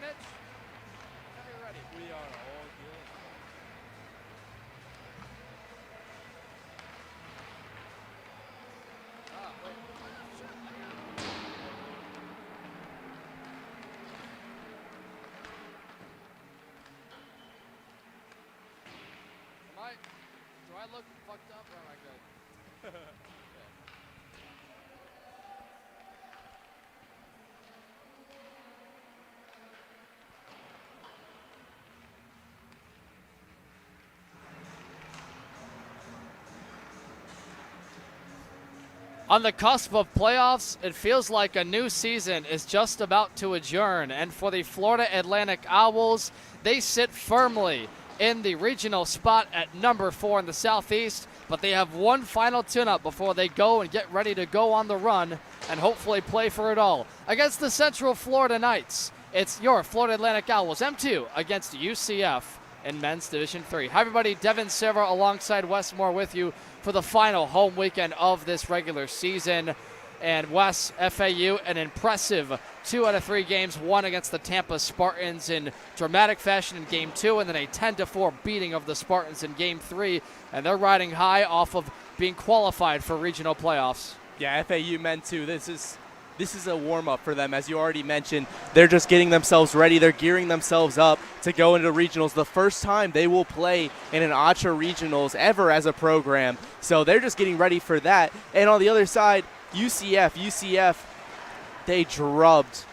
Mitch. Whenever you're ready. We are all good. Wait. Sure, I got it. Do I look fucked up or am I good? Okay. On the cusp of playoffs, it feels like a new season is just about to adjourn. And for the Florida Atlantic Owls, they sit firmly in the regional spot at number 4 in the Southeast. But they have one final tune-up before they go and get ready to go on the run and hopefully play for it all. Against the Central Florida Knights, it's your Florida Atlantic Owls, M2, against UCF in Men's Division 3. Hi, everybody. Devin Serra alongside Wes Moore with you for the final home weekend of this regular season. And Wes, FAU, an impressive 2 out of 3 games, won against the Tampa Spartans in dramatic fashion in Game 2, and then a 10-4 beating of the Spartans in Game 3. And they're riding high off of being qualified for regional playoffs. Yeah, FAU men too. This is a warm-up for them. As you already mentioned, they're just getting themselves ready. They're gearing themselves up to go into regionals. The first time they will play in an ACHA regionals ever as a program. So they're just getting ready for that. And on the other side, UCF, they drubbed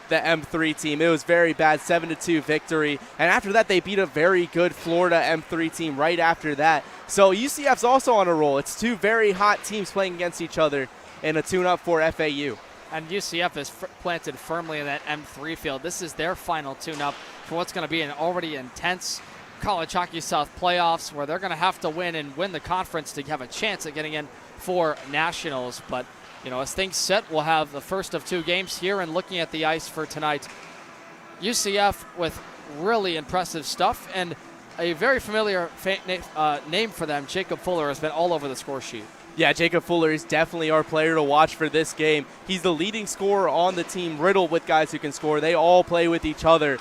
the M3 team. It was very bad, 7-2 victory. And after that, they beat a very good Florida M3 team right after that. So UCF's also on a roll. It's 2 very hot teams playing against each other in a tune-up for FAU. And UCF is planted firmly in that M3 field. This is their final tune-up for what's going to be an already intense College Hockey South playoffs where they're going to have to win and win the conference to have a chance at getting in for nationals. But, you know, as things sit, we'll have the first of 2 games here, and looking at the ice for tonight, UCF with really impressive stuff, and a very familiar name for them, Jacob Fuller, has been all over the score sheet. Yeah, Jacob Fuller is definitely our player to watch for this game. He's the leading scorer on the team, riddled with guys who can score. They all play with each other,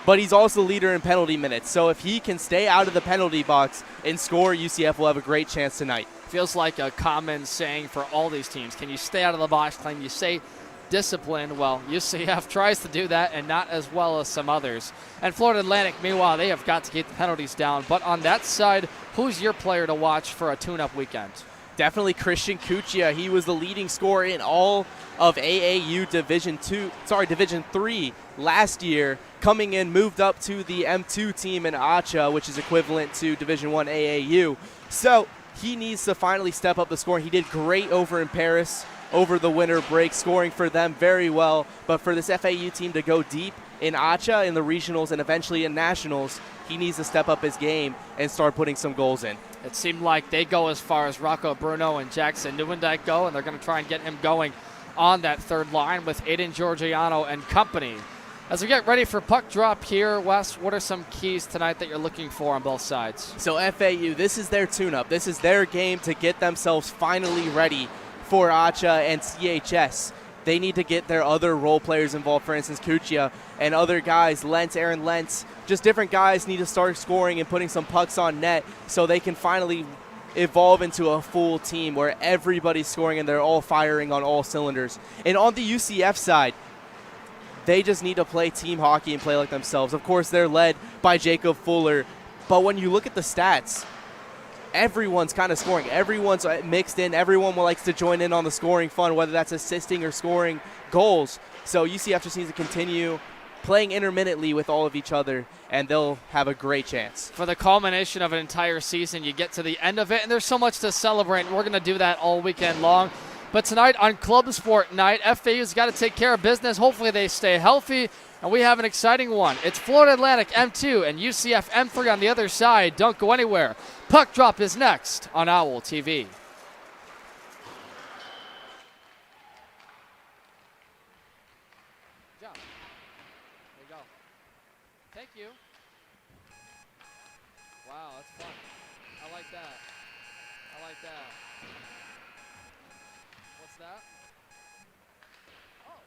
but he's also leader in penalty minutes. So if he can stay out of the penalty box and score, UCF will have a great chance tonight. Feels like a common saying for all these teams. Can you stay out of the box? Can you stay disciplined? Well, UCF tries to do that, and not as well as some others. And Florida Atlantic, meanwhile, they have got to keep the penalties down. But on that side, who's your player to watch for a tune-up weekend? Definitely Christian Kuchia. He was the leading scorer in all of AAU Division 3 last year. Coming in, moved up to the M2 team in ACHA, which is equivalent to Division 1 AAU. So he needs to finally step up the scoring. He did great over in Paris over the winter break, scoring for them very well. But for this FAU team to go deep in ACHA, in the regionals, and eventually in nationals, he needs to step up his game and start putting some goals in. It seemed like they go as far as Rocco Bruno and Jackson Neuendijk go, and they're going to try and get him going on that third line with Aiden Georgiano and company. As we get ready for puck drop here, Wes, what are some keys tonight that you're looking for on both sides? So FAU, this is their tune-up. This is their game to get themselves finally ready for ACHA and CHS. They need to get their other role players involved, for instance, Kuchia and other guys, Aaron Lentz, just different guys need to start scoring and putting some pucks on net so they can finally evolve into a full team where everybody's scoring and they're all firing on all cylinders. And on the UCF side, they just need to play team hockey and play like themselves. Of course, they're led by Jacob Fuller, but when you look at the stats, everyone's kind of scoring. Everyone's mixed in. Everyone likes to join in on the scoring fun, whether that's assisting or scoring goals. So UCF just needs to continue playing intermittently with all of each other, and they'll have a great chance. For the culmination of an entire season, you get to the end of it, and there's so much to celebrate, and we're going to do that all weekend long. But tonight on Club Sport Night, FAU's got to take care of business. Hopefully they stay healthy, and we have an exciting one. It's Florida Atlantic M2 and UCF M3 on the other side. Don't go anywhere. Puck Drop is next on Owl TV. Thank you. Wow, that's fun. I like that. I like that. What's that? Oh.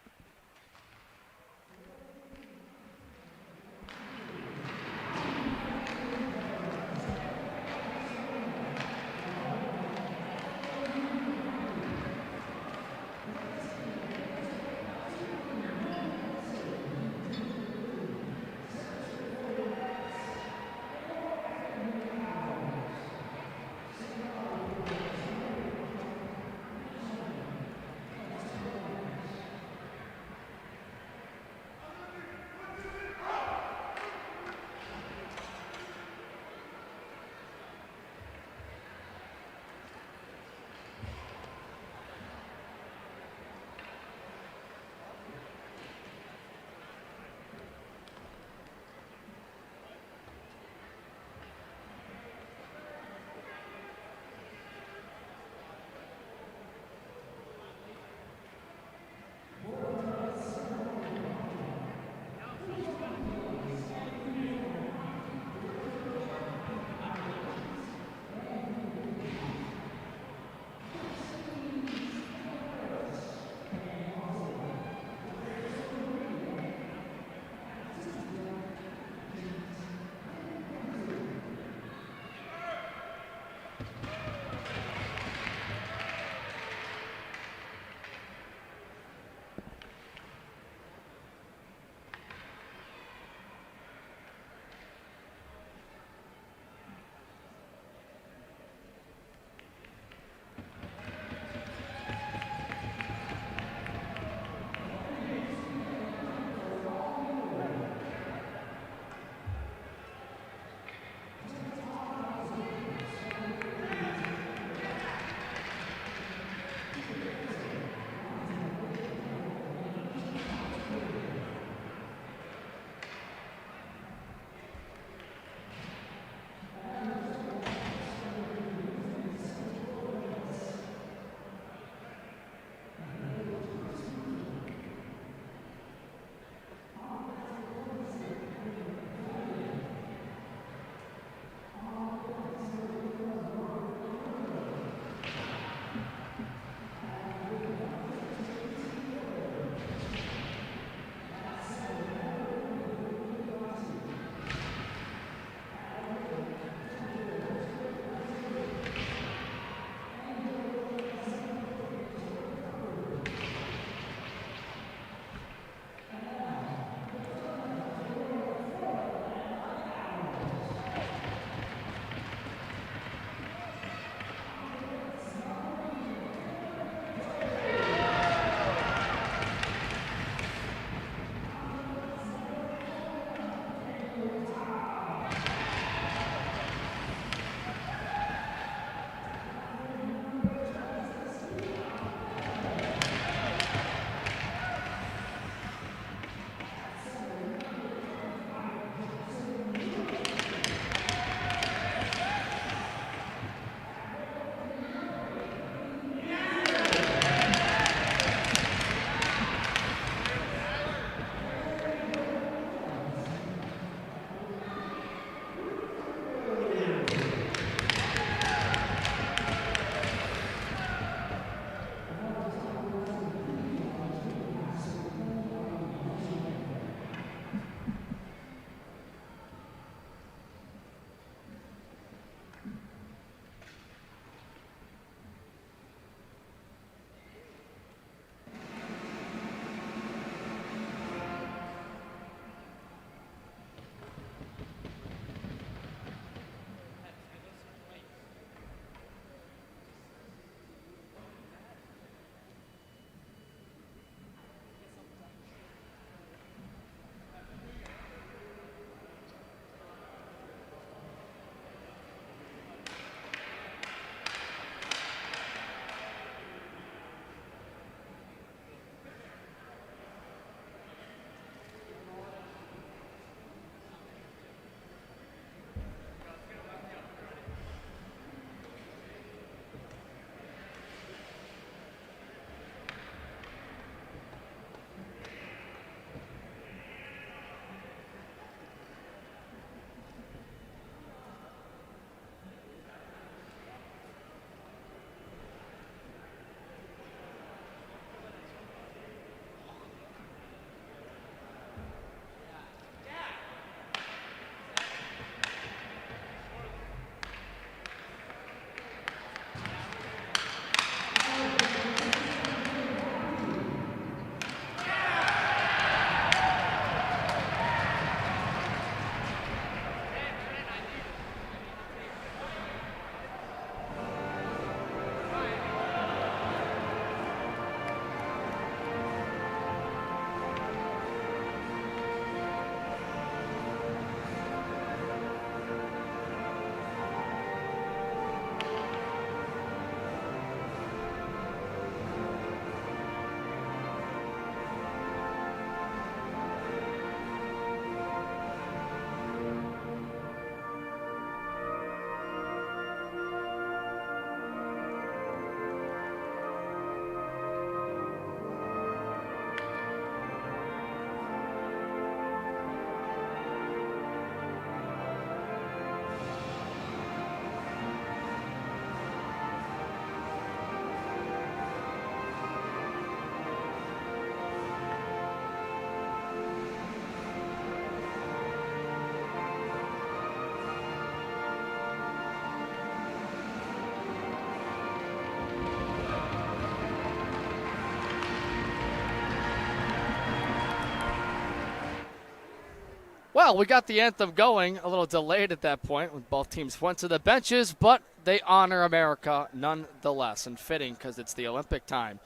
Well, we got the anthem going, a little delayed at that point when both teams went to the benches, but they honor America nonetheless, and fitting because it's the Olympic time.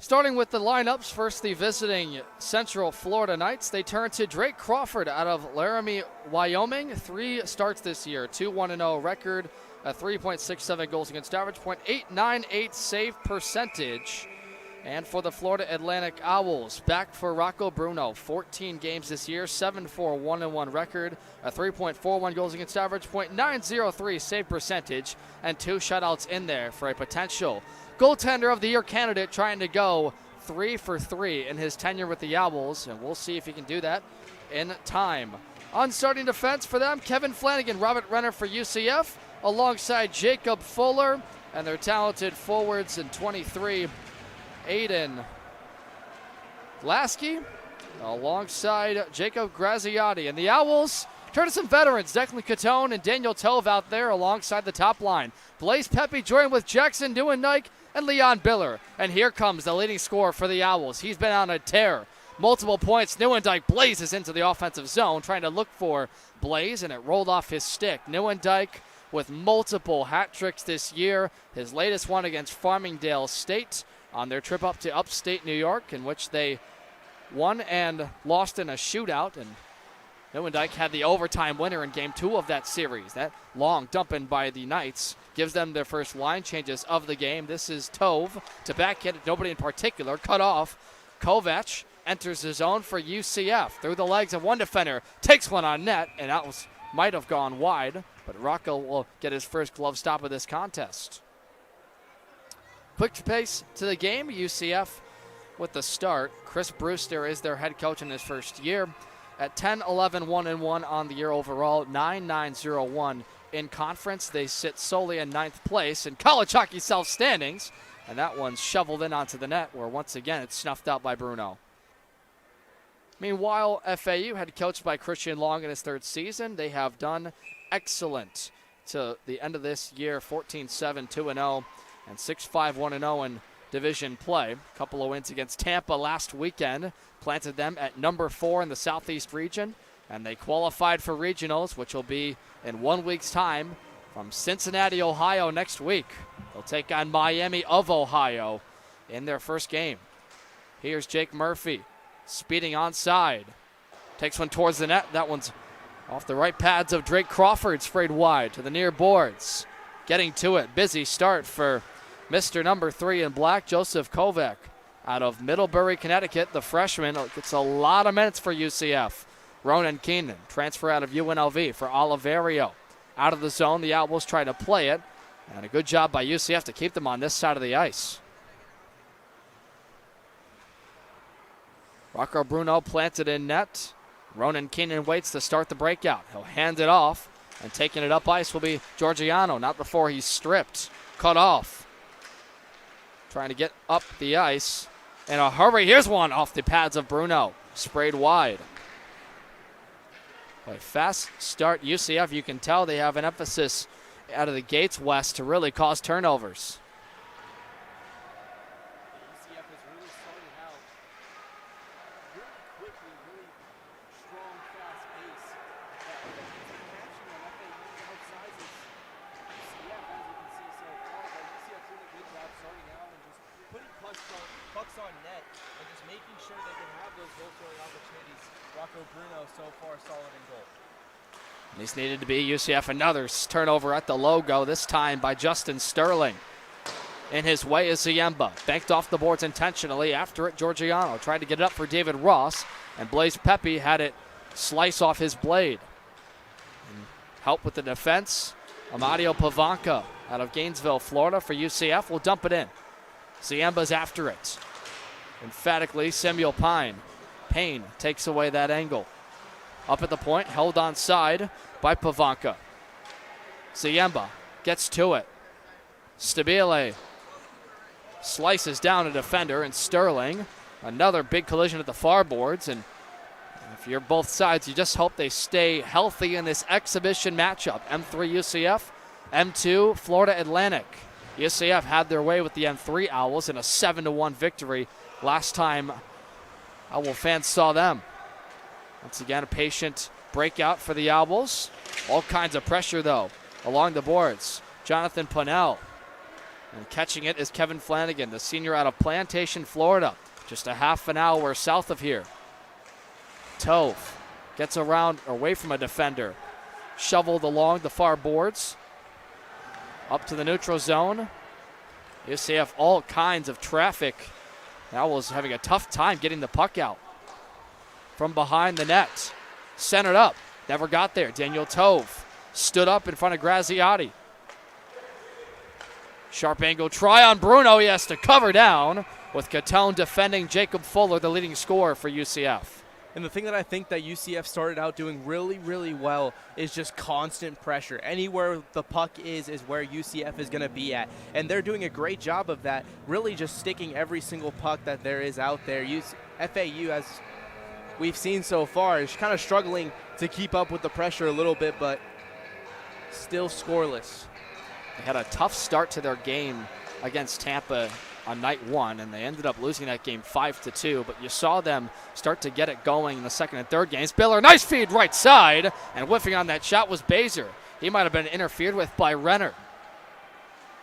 Starting with the lineups, first the visiting Central Florida Knights. They turn to Drake Crawford out of Laramie, Wyoming. 3 starts this year, 2-1-0 record, a 3.67 goals against average, .898 save percentage. And for the Florida Atlantic Owls, back for Rocco Bruno, 14 games this year, 7-4, 1-1 record, a 3.41 goals against average, .903 save percentage, and 2 shutouts in there for a potential goaltender of the year candidate, trying to go 3 for 3 in his tenure with the Owls, and we'll see if he can do that in time. On starting defense for them, Kevin Flanagan, Robert Renner for UCF, alongside Jacob Fuller, and their talented forwards in 23, Aiden Lasky, alongside Jacob Graziati. And the Owls turn to some veterans, Declan Catone and Daniel Tove out there alongside the top line. Blaise Pepe joined with Jackson Neuendijk and Leon Biller. And here comes the leading scorer for the Owls. He's been on a tear. Multiple points. Neuendijk blazes into the offensive zone, trying to look for Blaise, and it rolled off his stick. Neuendijk with multiple hat tricks this year. His latest one against Farmingdale State on their trip up to upstate New York, in which they won and lost in a shootout. And Neuendijk had the overtime winner in Game 2 of that series. That long dump in by the Knights gives them their first line changes of the game. This is Tove to backhand, nobody in particular, cut off. Kovac enters the zone for UCF. Through the legs of one defender, takes one on net, and that might have gone wide, but Rocco will get his first glove stop of this contest. Quick pace to the game. UCF with the start. Chris Brewster is their head coach in his first year. At 10-11, 1-1 on the year overall, 9-9-0-1 in conference. They sit solely in 9th place in college hockey self-standings, and that one's shoveled in onto the net, where once again it's snuffed out by Bruno. Meanwhile, FAU, head coached by Christian Long in his 3rd season, they have done excellent to the end of this year, 14-7, 2-0. And 6-5, 1-0 in division play. A couple of wins against Tampa last weekend planted them at number 4 in the Southeast region. And they qualified for regionals, which will be in 1 week's time from Cincinnati, Ohio next week. They'll take on Miami of Ohio in their first game. Here's Jake Murphy speeding onside. Takes one towards the net. That one's off the right pads of Drake Crawford, sprayed wide to the near boards. Getting to it. Busy start for Mr. number 3 in black, Joseph Kovac, out of Middlebury, Connecticut. The freshman gets a lot of minutes for UCF. Ronan Keenan, transfer out of UNLV for Oliverio. Out of the zone, the Owls try to play it, and a good job by UCF to keep them on this side of the ice. Rocco Bruno planted in net. Ronan Keenan waits to start the breakout. He'll hand it off, and taking it up ice will be Georgiano, not before he's stripped. Cut off. Trying to get up the ice in a hurry. Here's one off the pads of Bruno. Sprayed wide. A fast start UCF. You can tell they have an emphasis out of the gates west to really cause turnovers. UCF has really started out really quickly, really strong, fast pace. Pucks on net and just making sure they can have those goal-scoring opportunities. Rocco Bruno so far solid in goal. These needed to be UCF. Another turnover at the logo, this time by Justin Sterling. In his way is Ziemba. Banked off the boards intentionally. After it, Georgiano tried to get it up for David Ross, and Blaise Pepe had it slice off his blade. And help with the defense. Amadio Pavanka out of Gainesville, Florida for UCF will dump it in. Ziemba's after it. Emphatically, Samuel Payne takes away that angle. Up at the point, held on side by Pavanka. Ziemba gets to it. Stabile slices down a defender, and Sterling, another big collision at the far boards. And if you're both sides, you just hope they stay healthy in this exhibition matchup. M3 UCF, M2 Florida Atlantic. UCF had their way with the M3 Owls in a 7-1 victory last time Owl fans saw them. Once again, a patient Breakout for the Owls. All kinds of pressure, though, along the boards. Jonathan Pannell. And catching it is Kevin Flanagan, the senior out of Plantation, Florida. Just a half an hour south of here. Tove gets around, away from a defender. Shoveled along the far boards. Up to the neutral zone. UCF all kinds of traffic. Owls having a tough time getting the puck out. From behind the net. Centered up. Never got there. Daniel Tove stood up in front of Graziati. Sharp angle try on Bruno. He has to cover down with Catone defending Jacob Fuller, the leading scorer for UCF. And the thing that I think that UCF started out doing really, really well is just constant pressure. Anywhere the puck is where UCF is going to be at. And they're doing a great job of that, really just sticking every single puck that there is out there. FAU, as we've seen so far, is kind of struggling to keep up with the pressure a little bit, but still scoreless. They had a tough start to their game against Tampa on night one, and they ended up losing that game 5-2, but you saw them start to get it going in the second and third games. Biller, nice feed right side, and whiffing on that shot was Baser. He might have been interfered with by Renner.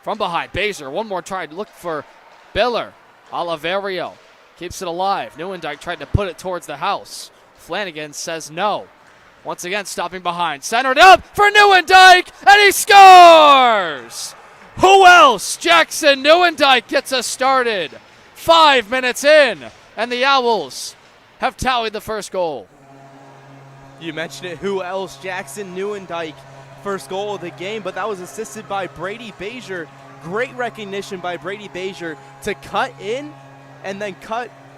From behind, Baser, one more try to look for Biller. Oliverio keeps it alive. Neuendijk tried to put it towards the house. Flanagan says no. Once again, stopping behind. Centered up for Neuendijk, and he scores! Who else? Jackson Neuendijk gets us started. 5 minutes in, and the Owls have tallied the first goal. You mentioned it. Who else? Jackson Neuendijk, first goal of the game, but that was assisted by Brady Baser. Great recognition by Brady Baser to cut in and then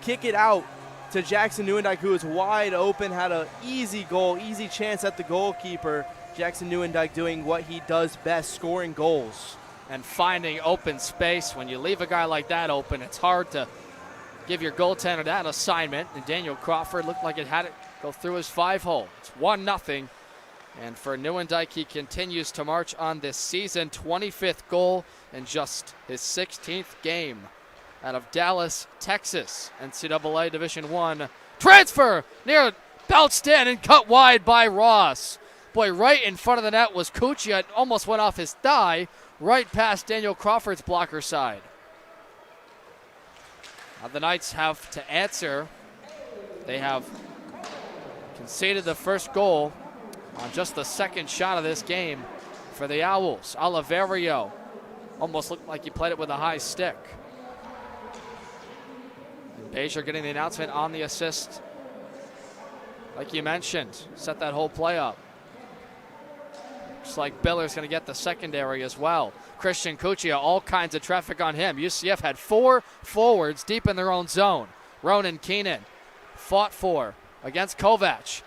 kick it out to Jackson Neuendijk, who was wide open, had an easy goal, easy chance at the goalkeeper. Jackson Neuendijk doing what he does best, scoring goals. And finding open space. When you leave a guy like that open, it's hard to give your goaltender that assignment. And Daniel Crawford looked like it had it go through his 5-hole. It's 1-0. And for Neuendijk, he continues to march on this season. 25th goal in just his 16th game. Out of Dallas, Texas, NCAA Division I. Transfer near bounced in and cut wide by Ross. Boy, right in front of the net was Cuccia. It almost went off his thigh, right past Daniel Crawford's blocker side. Now the Knights have to answer. They have conceded the first goal on just the second shot of this game for the Owls. Oliverio almost looked like he played it with a high stick. Baser getting the announcement on the assist. Like you mentioned, set that whole play up. Looks like Biller's going to get the secondary as well. Christian Cuccia, all kinds of traffic on him. UCF had 4 forwards deep in their own zone. Ronan Keenan fought for against Kovac.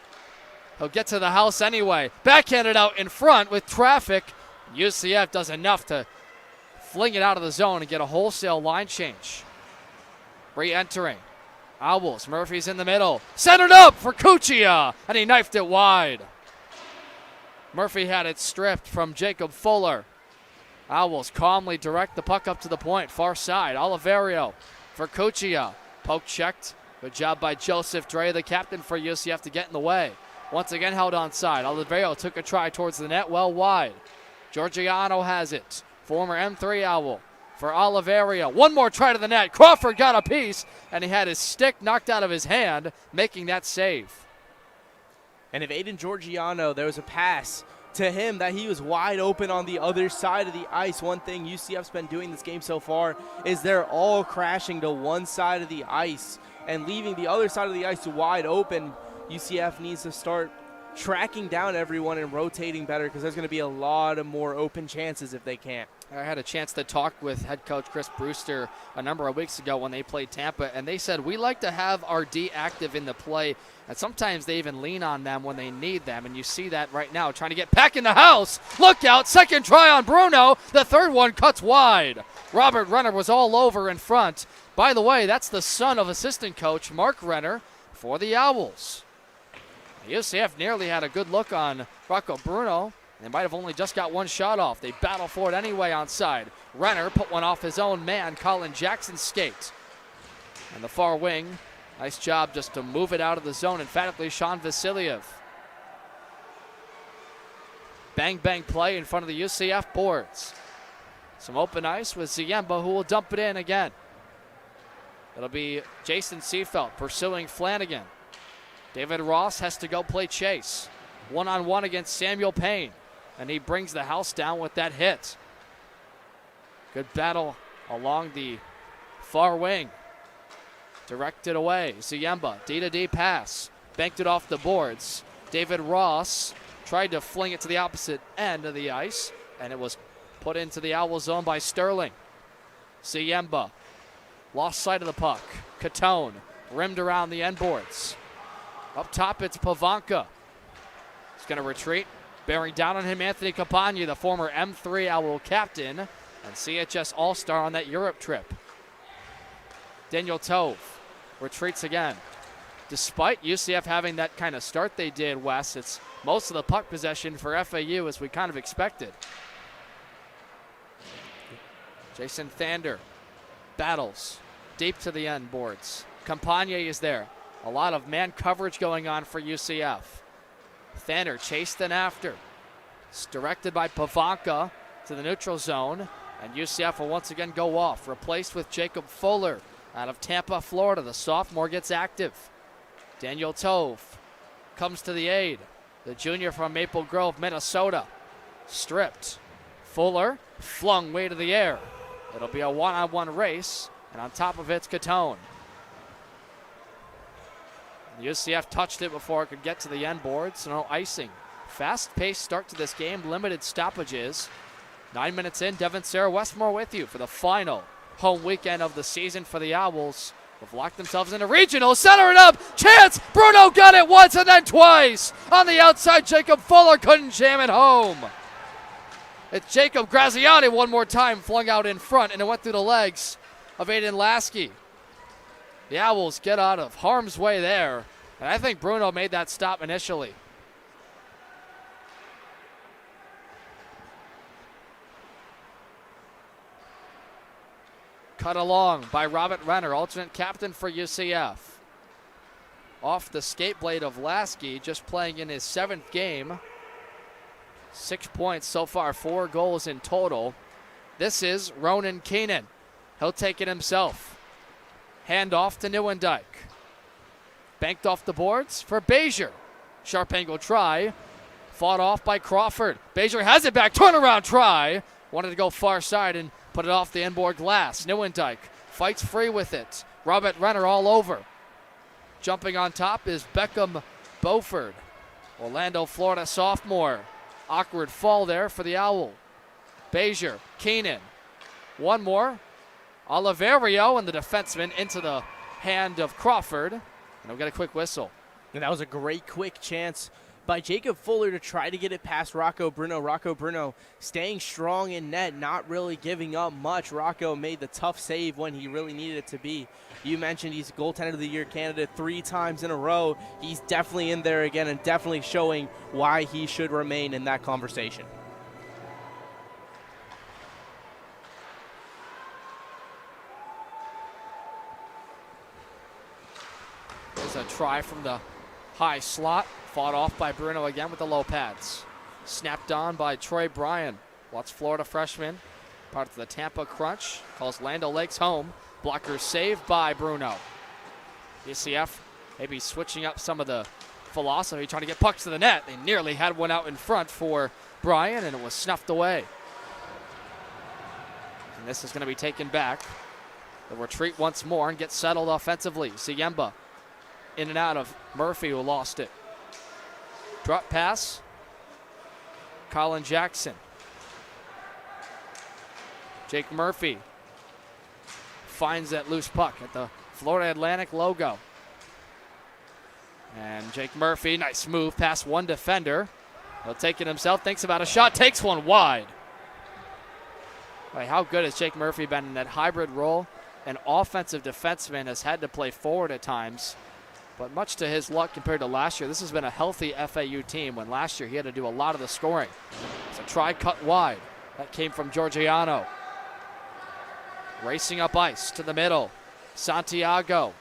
He'll get to the house anyway. Backhanded out in front with traffic. UCF does enough to fling it out of the zone and get a wholesale line change. Re-entering. Owls. Murphy's in the middle. Centered up for Cuccia, and he knifed it wide. Murphy had it stripped from Jacob Fuller. Owls calmly direct the puck up to the point. Far side. Oliverio for Cuccia. Poke checked. Good job by Joseph Dre, the captain for UCF, to get in the way. Once again held onside. Oliverio took a try towards the net, well wide. Georgiano has it. Former M3 Owl for Oliverio. One more try to the net. Crawford got a piece, and he had his stick knocked out of his hand, making that save. And if Aiden Georgiano, there was a pass to him that he was wide open on the other side of the ice. One thing UCF's been doing this game so far is they're all crashing to one side of the ice and leaving the other side of the ice wide open. UCF needs to start tracking down everyone and rotating better, because there's going to be a lot of more open chances if they can't. I had a chance to talk with head coach Chris Brewster a number of weeks ago when they played Tampa, and they said, we like to have our D active in the play, and sometimes they even lean on them when they need them, and you see that right now, trying to get back in the house. Look out, second try on Bruno. The third one cuts wide. Robert Renner was all over in front. By the way, that's the son of assistant coach Mark Renner for the Owls. UCF nearly had a good look on Rocco Bruno. They might have only just got one shot off. They battle for it anyway onside. Renner put one off his own man, Colin Jackson's skate. And the far wing, nice job just to move it out of the zone. Emphatically, Sean Vasiliev. Bang bang play in front of the UCF boards. Some open ice with Ziemba, who will dump it in again. It'll be Jason Seafelt pursuing Flanagan. David Ross has to go play chase. One-on-one against Samuel Payne, and he brings the house down with that hit. Good battle along the far wing. Directed away. Ziemba, D-to-D pass. Banked it off the boards. David Ross tried to fling it to the opposite end of the ice, and it was put into the Owl zone by Sterling. Ziemba lost sight of the puck. Catone rimmed around the end boards. Up top, it's Pavanka. He's going to retreat. Bearing down on him, Anthony Campagna, the former M3 Owl captain and CHS All-Star on that Europe trip. Daniel Tove retreats again. Despite UCF having that kind of start they did, Wes, it's most of the puck possession for FAU as we kind of expected. Jason Thander battles deep to the end boards. Campagna is there. A lot of man coverage going on for UCF. Thander chased in after. It's directed by Pavanka to the neutral zone, and UCF will once again go off. Replaced with Jacob Fuller out of Tampa, Florida. The sophomore gets active. Daniel Tove comes to the aid. The junior from Maple Grove, Minnesota. Stripped. Fuller flung way to the air. It'll be a one-on-one race, and on top of it's Catone. UCF touched it before it could get to the end boards. No icing. Fast-paced start to this game. Limited stoppages. 9 minutes in, Devin Serra, Westmore with you for the final home weekend of the season for the Owls. Have locked themselves into regional. Center it up. Chance. Bruno got it once and then twice. On the outside, Jacob Fuller couldn't jam it home. It's Jacob Graziani one more time, flung out in front, and it went through the legs of Aiden Lasky. The Owls get out of harm's way there, and I think Bruno made that stop initially. Cut along by Robert Renner, alternate captain for UCF. Off the skate blade of Lasky, just playing in his 7th game. 6 points so far, 4 goals in total. This is Ronan Keenan. He'll take it himself. Hand off to Neuendijk. Banked off the boards for Bezier. Sharp angle try. Fought off by Crawford. Bezier has it back. Turnaround try. Wanted to go far side and put it off the inboard glass. Neuendijk fights free with it. Robert Renner all over. Jumping on top is Beckham Beauford. Orlando, Florida sophomore. Awkward fall there for the Owl. Bezier, Keenan. One more. Oliverio and the defenseman into the hand of Crawford. And we'll get a quick whistle. And that was a great quick chance by Jacob Fuller to try to get it past Rocco Bruno. Rocco Bruno staying strong in net, not really giving up much. Rocco made the tough save when he really needed it to be. You mentioned he's goaltender of the year candidate 3 times in a row. He's definitely in there again and definitely showing why he should remain in that conversation. There's a try from the high slot. Fought off by Bruno again with the low pads. Snapped on by Troy Bryan. Watch Florida freshman. Part of the Tampa Crunch. Calls Lando Lakes home. Blocker saved by Bruno. UCF maybe switching up some of the philosophy, trying to get pucks to the net. They nearly had one out in front for Bryan, and it was snuffed away. And this is going to be taken back. The retreat once more and get settled offensively. Ziemba in and out of Murphy, who lost it. Drop pass. Colin Jackson. Jake Murphy finds that loose puck at the Florida Atlantic logo. And Jake Murphy, nice move past one defender. He'll take it himself, thinks about a shot, takes one wide. Boy, how good has Jake Murphy been in that hybrid role? An offensive defenseman has had to play forward at times. But much to his luck compared to last year, this has been a healthy FAU team when last year he had to do a lot of the scoring. It's a try cut wide. That came from Georgiano. Racing up ice to the middle. Santiago.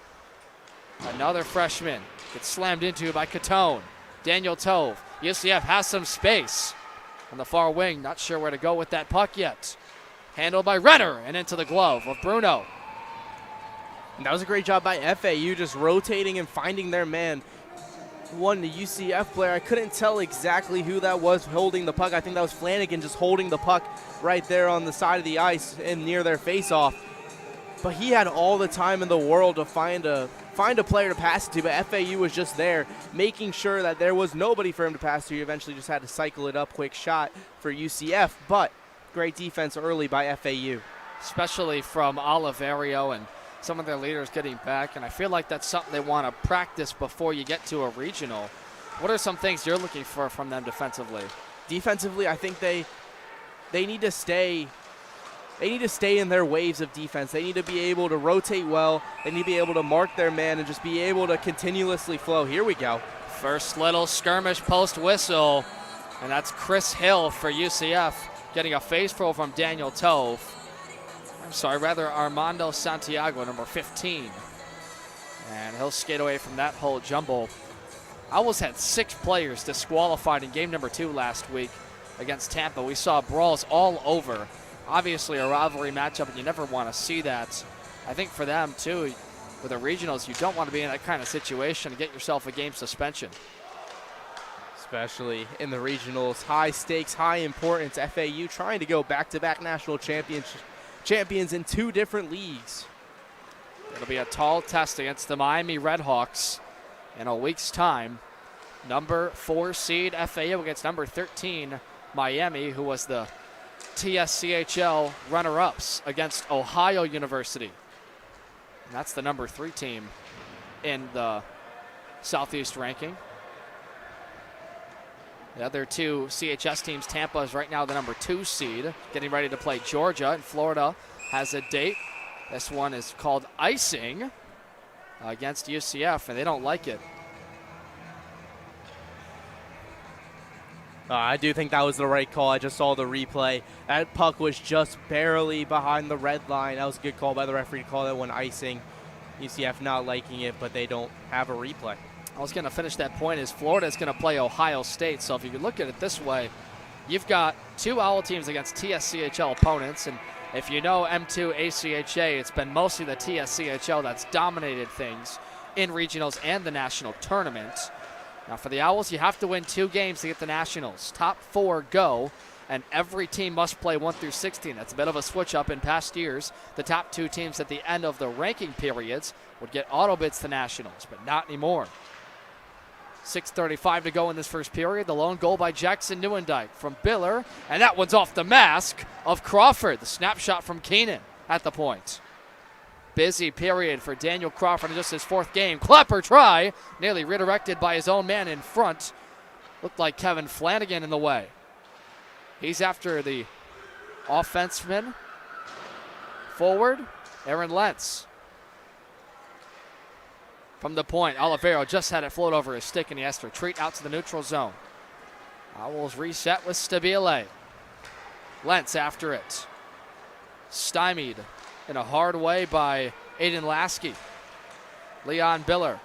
Another freshman gets slammed into by Catone. Daniel Tove. UCF has some space. On the far wing, not sure where to go with that puck yet. Handled by Renner and into the glove of Bruno. And that was a great job by FAU, just rotating and finding their man. One, the UCF player, I couldn't tell exactly who that was holding the puck. I think that was Flanagan just holding the puck right there on the side of the ice and near their face-off. But he had all the time in the world to find a player to pass it to, but FAU was just there, making sure that there was nobody for him to pass to. He eventually just had to cycle it up, quick shot for UCF, but great defense early by FAU. Especially from Oliverio and some of their leaders getting back, and I feel like that's something they want to practice before you get to a regional. What are some things you're looking for from them defensively? Defensively, I think they need to stay in their waves of defense. They need to be able to rotate well. They need to be able to mark their man and just be able to continuously flow. Here we go. First little skirmish post whistle, and that's Chris Hill for UCF getting a face throw from Daniel Tove. Armando Santiago, number 15. And he'll skate away from that whole jumble. Owls had 6 players disqualified in game number 2 last week against Tampa. We saw brawls all over. Obviously a rivalry matchup, and you never want to see that. I think for them, too, with the regionals, you don't want to be in that kind of situation and get yourself a game suspension. Especially in the regionals, high stakes, high importance. FAU trying to go back-to-back national champions in 2 different leagues. It'll be a tall test against the Miami Redhawks in a week's time. Number 4 seed FAU against number 13 Miami, who was the TSCHL runner-ups against Ohio University. And that's the number 3 team in the Southeast ranking. The other 2 CHS teams, Tampa is right now the number 2 seed, getting ready to play Georgia, and Florida has a date. This one is called icing against UCF, and they don't like it. I do think that was the right call. I just saw the replay. That puck was just barely behind the red line. That was a good call by the referee to call that one icing. UCF not liking it, but they don't have a replay. I was going to finish that point is Florida is going to play Ohio State. So if you could look at it this way, you've got 2 Owl teams against TSCHL opponents. And if you know M2 ACHA, it's been mostly the TSCHL that's dominated things in regionals and the national tournament. Now for the Owls, you have to win 2 games to get the nationals. Top 4 go, and every team must play 1 through 16. That's a bit of a switch up in past years. The top 2 teams at the end of the ranking periods would get auto bids to nationals, but not anymore. 6:35 to go in this first period. The lone goal by Jackson Neuendijk from Biller, and that one's off the mask of Crawford. The snapshot from Keenan at the point. Busy period for Daniel Crawford in just his 4th game. Clapper try, nearly redirected by his own man in front. Looked like Kevin Flanagan in the way. He's after the offenseman. Forward, Aaron Lentz. From the point, Olivero just had it float over his stick, and he has to retreat out to the neutral zone. Owls reset with Stabile. Lentz after it. Stymied in a hard way by Aiden Lasky. Leon Biller.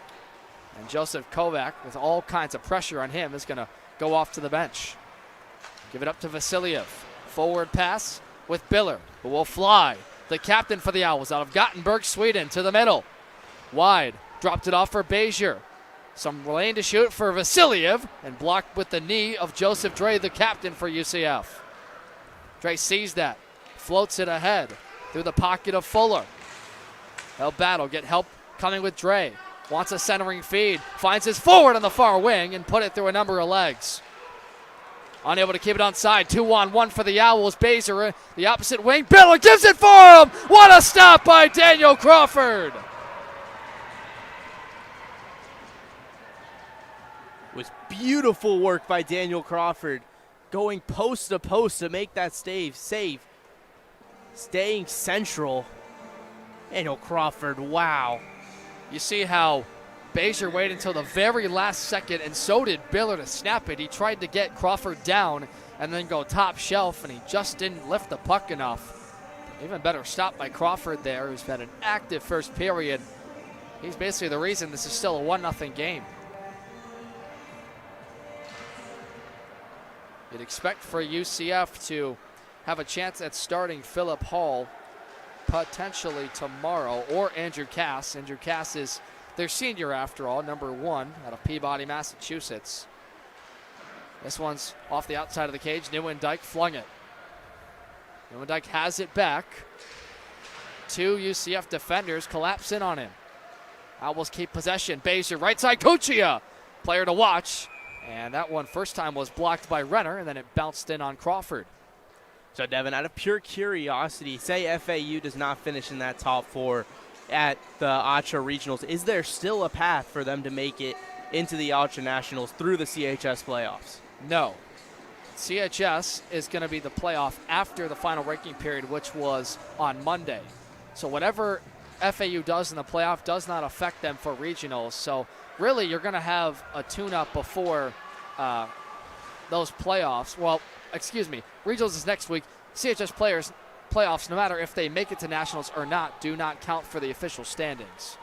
And Joseph Kovac, with all kinds of pressure on him, is going to go off to the bench. Give it up to Vasiliev. Forward pass with Biller, who will fly. The captain for the Owls out of Gothenburg, Sweden, to the middle. Wide. Dropped it off for Bezier. Some lane to shoot for Vasiliev, and blocked with the knee of Joseph Dre, the captain for UCF. Dre sees that. Floats it ahead through the pocket of Fuller. They'll battle, get help coming with Dre. Wants a centering feed. Finds his forward on the far wing and put it through a number of legs. Unable to keep it onside. 2-on-1 for the Owls. Bezier, the opposite wing. Biller gives it for him. What a stop by Daniel Crawford. Was beautiful work by Daniel Crawford, going post to post to make that save. Staying central. Daniel Crawford, wow. You see how Bezier waited until the very last second, and so did Biller to snap it. He tried to get Crawford down and then go top shelf, and he just didn't lift the puck enough. Even better stop by Crawford there, who's had an active first period. He's basically the reason this is still a 1-0 game. You'd expect for UCF to have a chance at starting Phillip Hall potentially tomorrow, or Andrew Cass. Andrew Cass is their senior after all, number 1 out of Peabody, Massachusetts. This one's off the outside of the cage. Nieuwendyk flung it. Nieuwendyk has it back. 2 UCF defenders collapse in on him. Owls keep possession. Baser right side. Kuchia, player to watch. And that one first time was blocked by Renner, and then it bounced in on Crawford. So, Devin, out of pure curiosity, say FAU does not finish in that top 4 at the ACHA Regionals, is there still a path for them to make it into the ACHA Nationals through the CHS playoffs? No. CHS is going to be the playoff after the final ranking period, which was on Monday. So whatever FAU does in the playoff does not affect them for regionals. So really, you're going to have a tune-up before those playoffs. Well, excuse me, regionals is next week. CHS players playoffs, no matter if they make it to nationals or not, do not count for the official standings.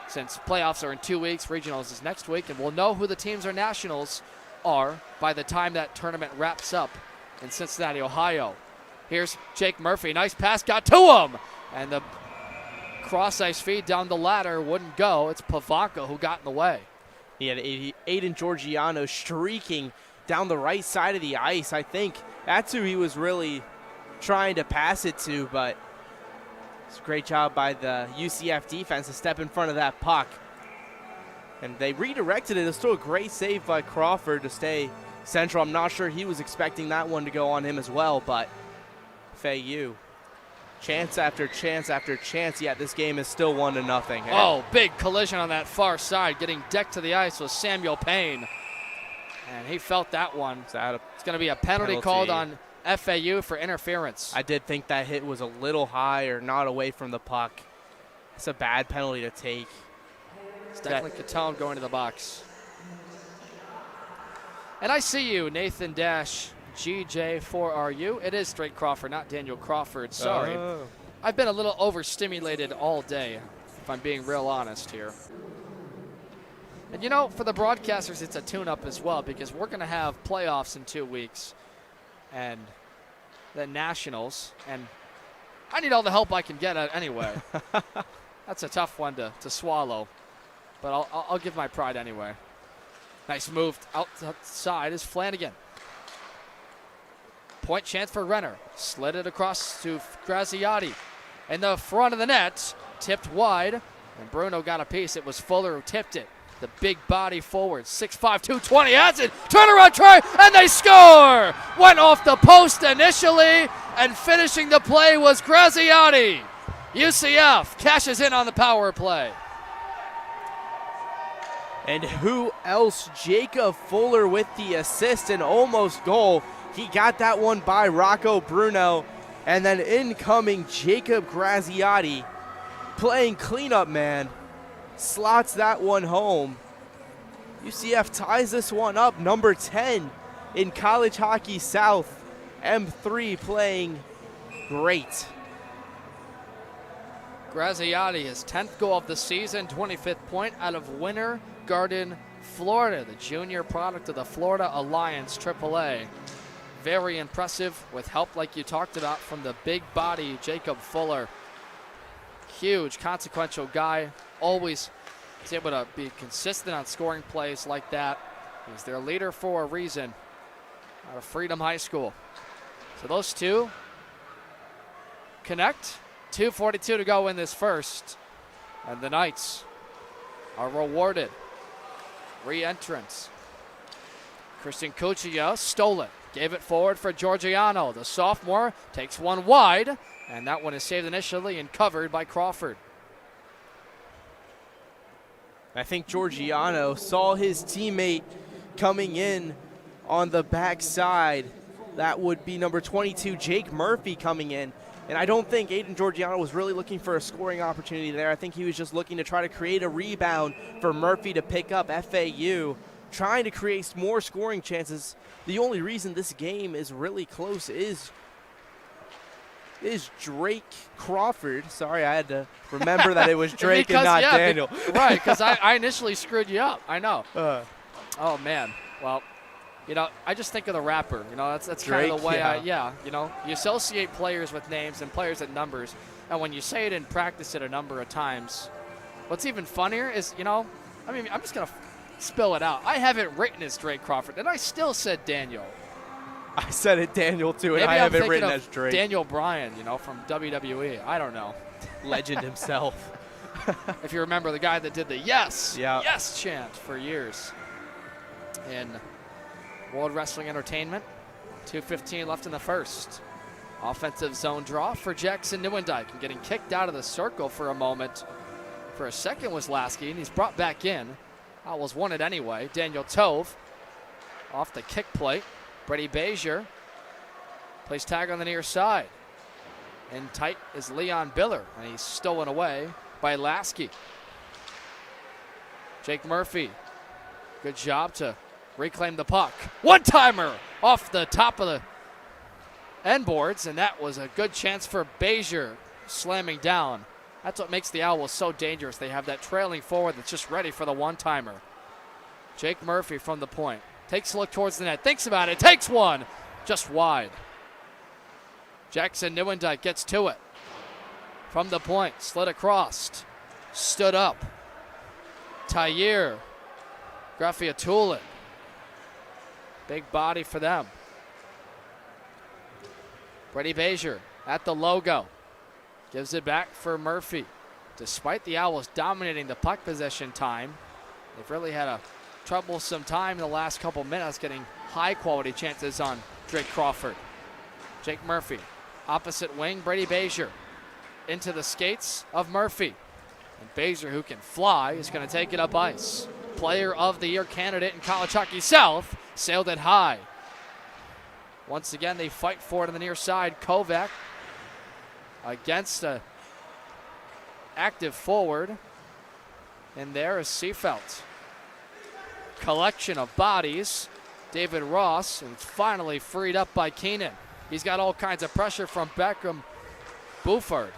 Since playoffs are in 2 weeks, regionals is next week, and we'll know who the teams or nationals are by the time that tournament wraps up in Cincinnati, Ohio. Here's Jake Murphy. Nice pass, got to him. And the cross-ice feed down the ladder wouldn't go. It's Pavanka who got in the way. He had Aiden Georgiano streaking down the right side of the ice. I think that's who he was really trying to pass it to, but it's a great job by the UCF defense to step in front of that puck. And they redirected it. It was still a great save by Crawford to stay central. I'm not sure he was expecting that one to go on him as well, but FAU, chance after chance after chance, yet this game is still 1-0. Oh, big collision on that far side. Getting decked to the ice was Samuel Payne. And he felt that one. It's going to be a penalty called on FAU for interference. I did think that hit was a little high or not away from the puck. It's a bad penalty to take. It's Declan Catone going to the box. And I see you, Nathan GJ4RU. It is straight Crawford, not Daniel Crawford. Sorry. I've been a little overstimulated all day, if I'm being real honest here. And, you know, for the broadcasters, it's a tune-up as well, because we're going to have playoffs in 2 weeks and the nationals. And I need all the help I can get at anyway. That's a tough one to swallow. But I'll give my pride anyway. Nice move outside is Flanagan. Point chance for Renner. Slid it across to Graziati. In the front of the net, tipped wide. And Bruno got a piece. It was Fuller who tipped it. The big body forward, 6'5", 220, has it. Turnaround try, and they score! Went off the post initially, and finishing the play was Graziati. UCF cashes in on the power play. And who else? Jacob Fuller with the assist and almost goal. He got that one by Rocco Bruno. And then incoming Jacob Graziati playing cleanup man. Slots that one home. UCF ties this one up. Number 10 in College Hockey South. M3 playing great. Graziati, his 10th goal of the season, 25th point out of Winter Garden, Florida, the junior product of the Florida Alliance AAA. Very impressive with help like you talked about from the big body Jacob Fuller. Huge, consequential guy. Always is able to be consistent on scoring plays like that. He's their leader for a reason out of Freedom High School. So those two connect. 2:42 to go in this first. And the Knights are rewarded. Re-entrance. Christian Cuccia stole it. Gave it forward for Georgiano. The sophomore takes one wide. And that one is saved initially and covered by Crawford. I think Georgiano saw his teammate coming in on the backside. That would be number 22, Jake Murphy, coming in. And I don't think Aiden Georgiano was really looking for a scoring opportunity there. I think he was just looking to try to create a rebound for Murphy to pick up. FAU trying to create more scoring chances. The only reason this game is really close is Drake Crawford. Sorry, I had to remember that it was Drake and not Daniel. Right, because I initially screwed you up. I know. Oh, man. Well, I just think of the rapper. That's kind Drake, of the way yeah. you associate players with names and players with numbers. And when you say it and practice it a number of times, what's even funnier is, I'm just going to spill it out. I have it written as Drake Crawford, and I still said Daniel. I said it Daniel, too, and Maybe I have I'm it written thinking as of Drake. Daniel Bryan, from WWE. I don't know. Legend himself. If you remember the guy that did the yes Yeah. chant for years in World Wrestling Entertainment. 2:15 left in the first. Offensive zone draw for Jackson Nieuwendyk, and getting kicked out of the circle for a moment. For a second was Lasky, and he's brought back in. Owls won it anyway. Daniel Tove off the kick plate. Brady Bezier plays tag on the near side. In tight is Leon Biller, and he's stolen away by Lasky. Jake Murphy, good job to reclaim the puck. One-timer off the top of the end boards, and that was a good chance for Bezier slamming down. That's what makes the Owls so dangerous. They have that trailing forward that's just ready for the one-timer. Jake Murphy from the point. Takes a look towards the net. Thinks about it. Takes one. Just wide. Jackson Nieuwendyk gets to it. From the point. Slid across. Stood up. Tyre. Graffiatulin. Big body for them. Brady Bezier at the logo. Gives it back for Murphy. Despite the Owls dominating the puck possession time, they've really had a troublesome time in the last couple minutes getting high-quality chances on Drake Crawford. Jake Murphy, opposite wing, Brady Bezier. Into the skates of Murphy. And Bezier, who can fly, is going to take it up ice. Player of the Year candidate in College Hockey South, sailed it high. Once again, they fight for it on the near side. Kovac against a active forward. And there is Seefeld. Collection of bodies. David Ross, and it's finally freed up by Keenan. He's got all kinds of pressure from Beckham. Buford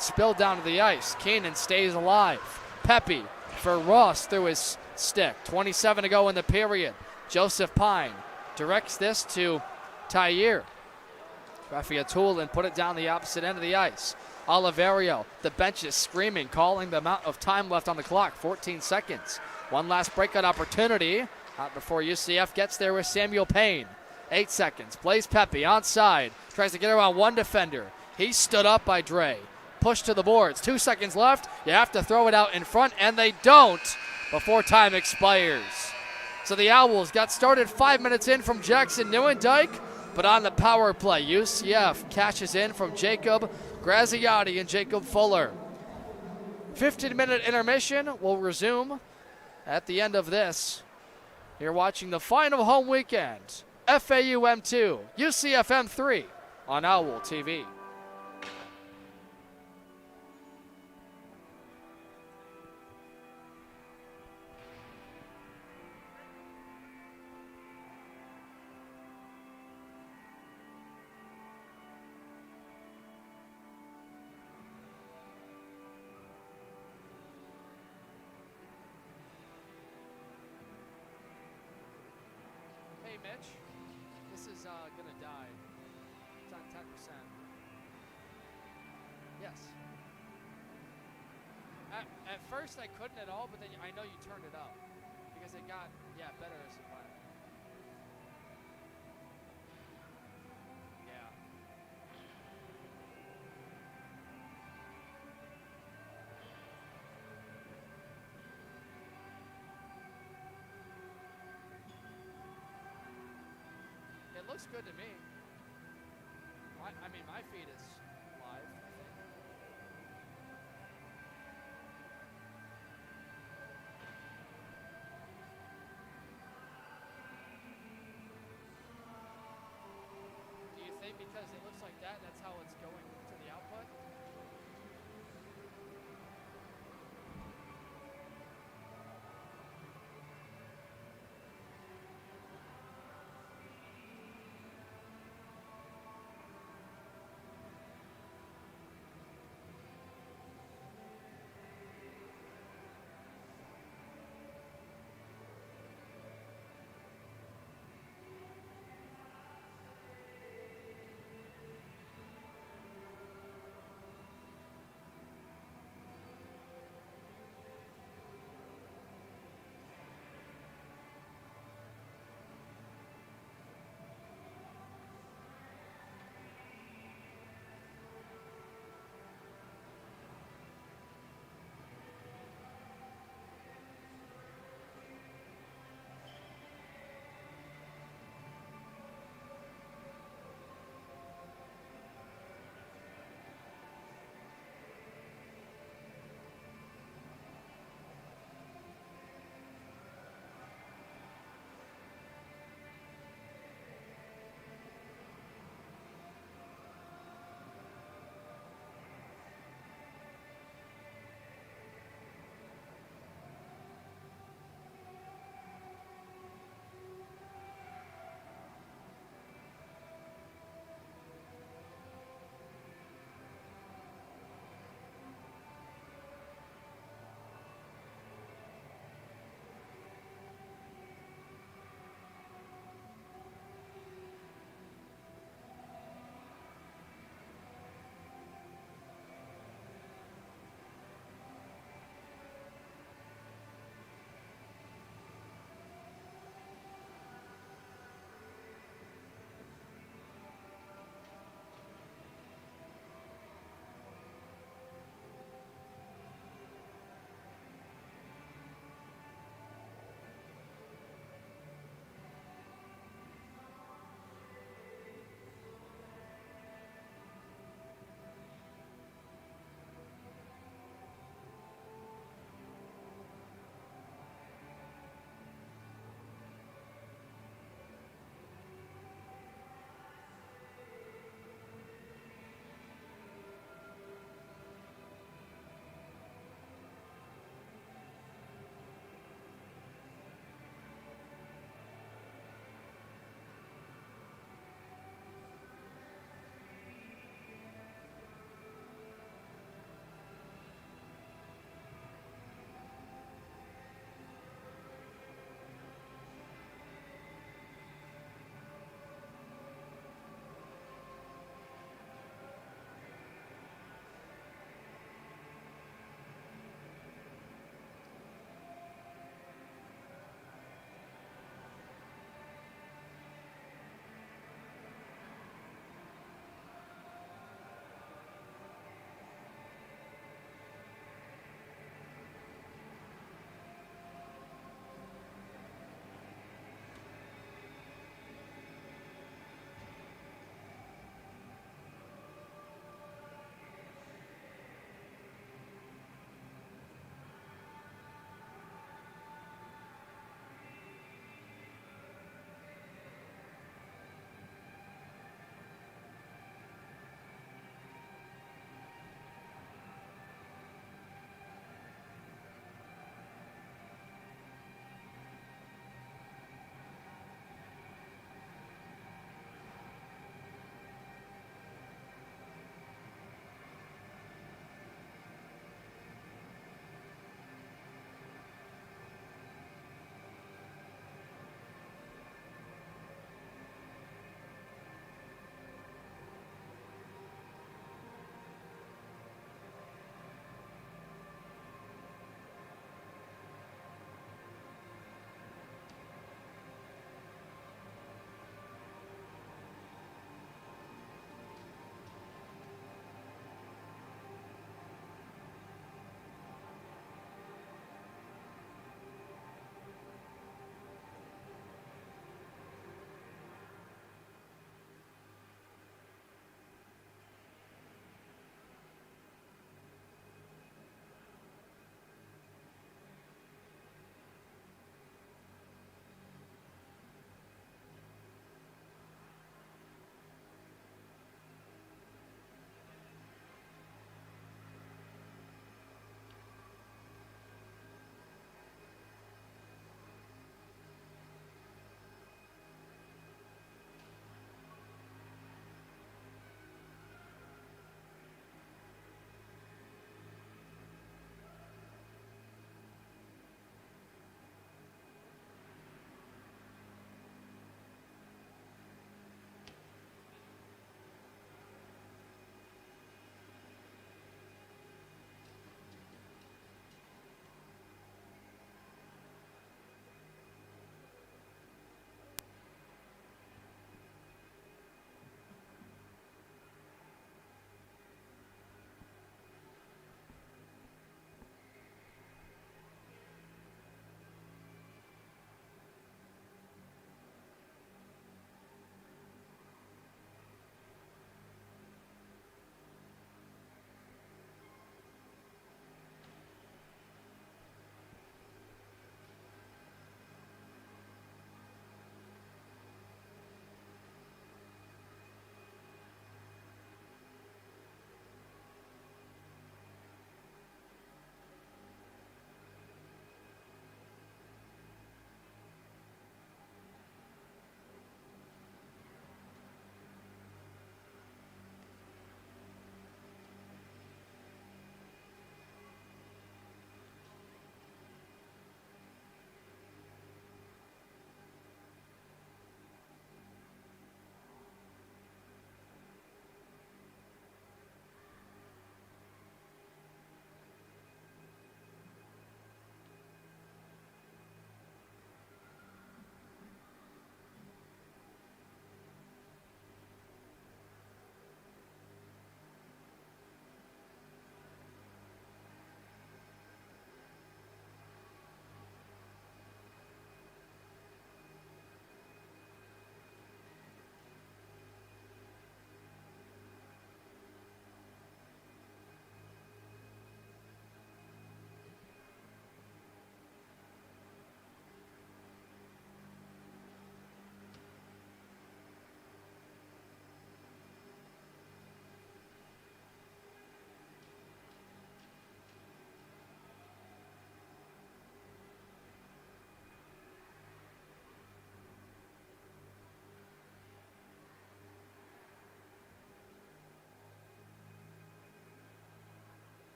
spilled down to the ice. Keenan stays alive. Pepe for Ross through his stick. 27 to go in the period. Joseph Pine directs this to Tyre. Graffiatulin put it down the opposite end of the ice. Oliverio, the bench is screaming, calling the amount of time left on the clock. 14 seconds. One last breakout opportunity. Not before UCF gets there with Samuel Payne. 8 seconds. Plays Pepe onside. Tries to get around one defender. He's stood up by Dre. Push to the boards. 2 seconds left. You have to throw it out in front, and they don't before time expires. So the Owls got started 5 minutes in from Jackson Nieuwendyk, but on the power play, UCF cashes in from Jacob Graziati and Jacob Fuller. 15-minute intermission will resume at the end of this. You're watching the final home weekend. FAU M2, UCF M3 on Owl TV. Hey, Mitch, this is going to die. It's on 10%. Yes. At first I couldn't at all, but then I know you turned it up because it got, better as it went. Yeah. It looks good to me. I mean, my feed is live, I think. Do you think because it looks like that, that's how it's going to the output?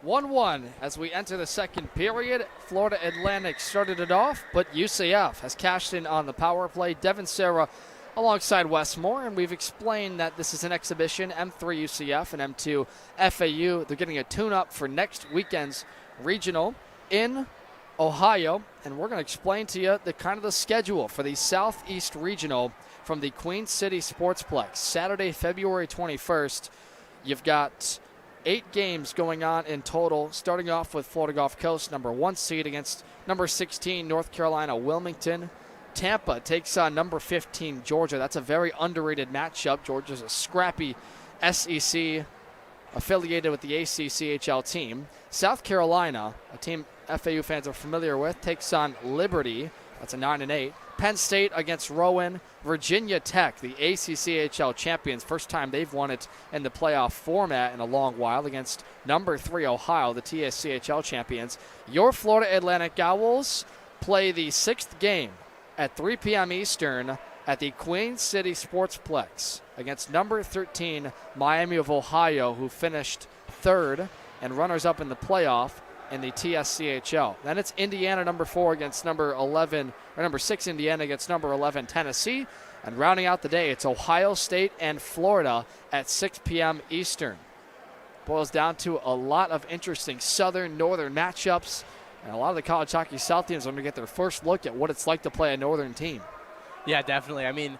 1-1 as we enter the second period. Florida Atlantic started it off, but UCF has cashed in on the power play. Devin Serra alongside Wesley Moore, and we've explained that this is an exhibition, M3 UCF and M2 FAU. They're getting a tune-up for next weekend's regional in Ohio, and we're going to explain to you the schedule for the Southeast Regional from the Queen City Sportsplex. Saturday, February 21st, you've got 8 games going on in total, starting off with Florida Gulf Coast, number 1 seed against number 16, North Carolina Wilmington. Tampa takes on number 15, Georgia. That's a very underrated matchup. Georgia's a scrappy SEC affiliated with the ACCHL team. South Carolina, a team FAU fans are familiar with, takes on Liberty. That's a 9-8. Penn State against Rowan. Virginia Tech, the ACCHL champions, first time they've won it in the playoff format in a long while, against number 3 Ohio, the TSCHL champions. Your Florida Atlantic Owls play the 6th game at 3 p.m. Eastern at the Queen City Sportsplex against number 13 Miami of Ohio, who finished 3rd and runners-up in the playoff in the TSCHL. Then it's Indiana number 4 against number 11, or number 6 Indiana against number 11 Tennessee. And rounding out the day, it's Ohio State and Florida at 6 p.m. Eastern. Boils down to a lot of interesting southern-northern matchups, and a lot of the College Hockey South teams are going to get their first look at what it's like to play a northern team. Yeah, definitely. I mean,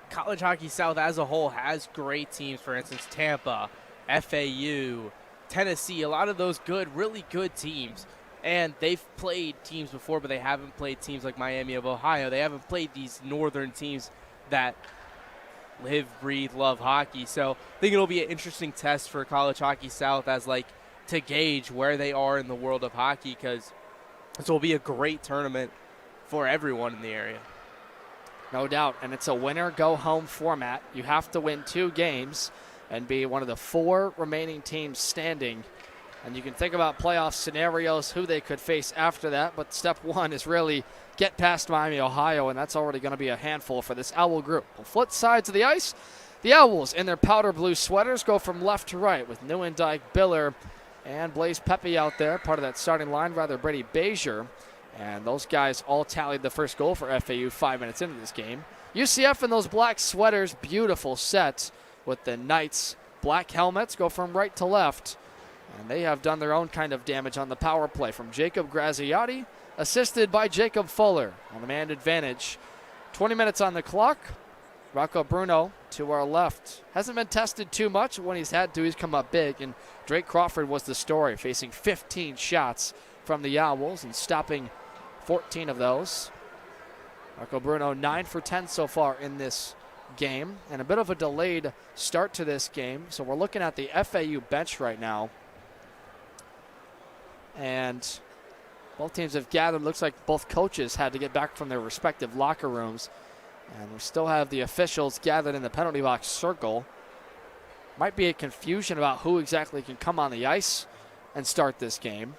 College Hockey South as a whole has great teams. For instance, Tampa, FAU, Tennessee, a lot of those really good teams. And they've played teams before, but they haven't played teams like Miami of Ohio. They haven't played these northern teams that live, breathe, love hockey. So I think it'll be an interesting test for College Hockey South to gauge where they are in the world of hockey, because this will be a great tournament for everyone in the area. No doubt, and it's a winner-go-home format. You have to win 2 games and be one of the 4 remaining teams standing. And you can think about playoff scenarios, who they could face after that, but step 1 is really get past Miami, Ohio, and that's already going to be a handful for this Owl group. On flip sides of the ice, the Owls in their powder blue sweaters go from left to right with Neuendijk, Biller, and Blaise Pepe out there, part of that starting line, rather Brady Bezier. And those guys all tallied the first goal for FAU 5 minutes into this game. UCF in those black sweaters, beautiful set with the Knights. Black helmets go from right to left. And they have done their own kind of damage on the power play from Jacob Graziati, assisted by Jacob Fuller on the man advantage. 20 minutes on the clock. Rocco Bruno to our left. Hasn't been tested too much. When he's had to, he's come up big. And Drake Crawford was the story, facing 15 shots from the Owls and stopping 14 of those. Rocco Bruno 9 for 10 so far in this game, and a bit of a delayed start to this game. So we're looking at the FAU bench right now. And both teams have gathered. Looks like both coaches had to get back from their respective locker rooms. And we still have the officials gathered in the penalty box circle. Might be a confusion about who exactly can come on the ice and start this game.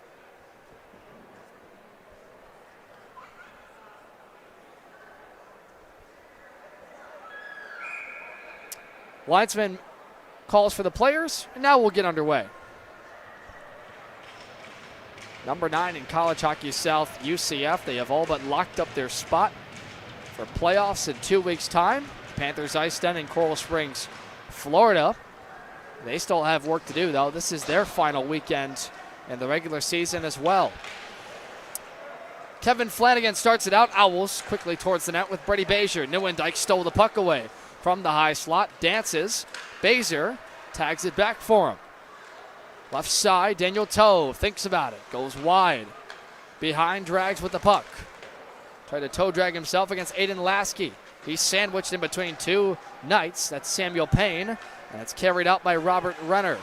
Linesman calls for the players, and now we'll get underway. Number 9 in College Hockey South, UCF. They have all but locked up their spot for playoffs in 2 weeks' time. Panthers Ice Den in Coral Springs, Florida. They still have work to do, though. This is their final weekend in the regular season as well. Kevin Flanagan starts it out. Owls quickly towards the net with Brady Bezier. Neuendijk stole the puck away from the high slot. Dances. Bezier tags it back for him. Left side, Daniel Toe thinks about it. Goes wide. Behind, drags with the puck. Tried to toe drag himself against Aiden Lasky. He's sandwiched in between 2 Knights. That's Samuel Payne. And it's carried out by Robert Renner.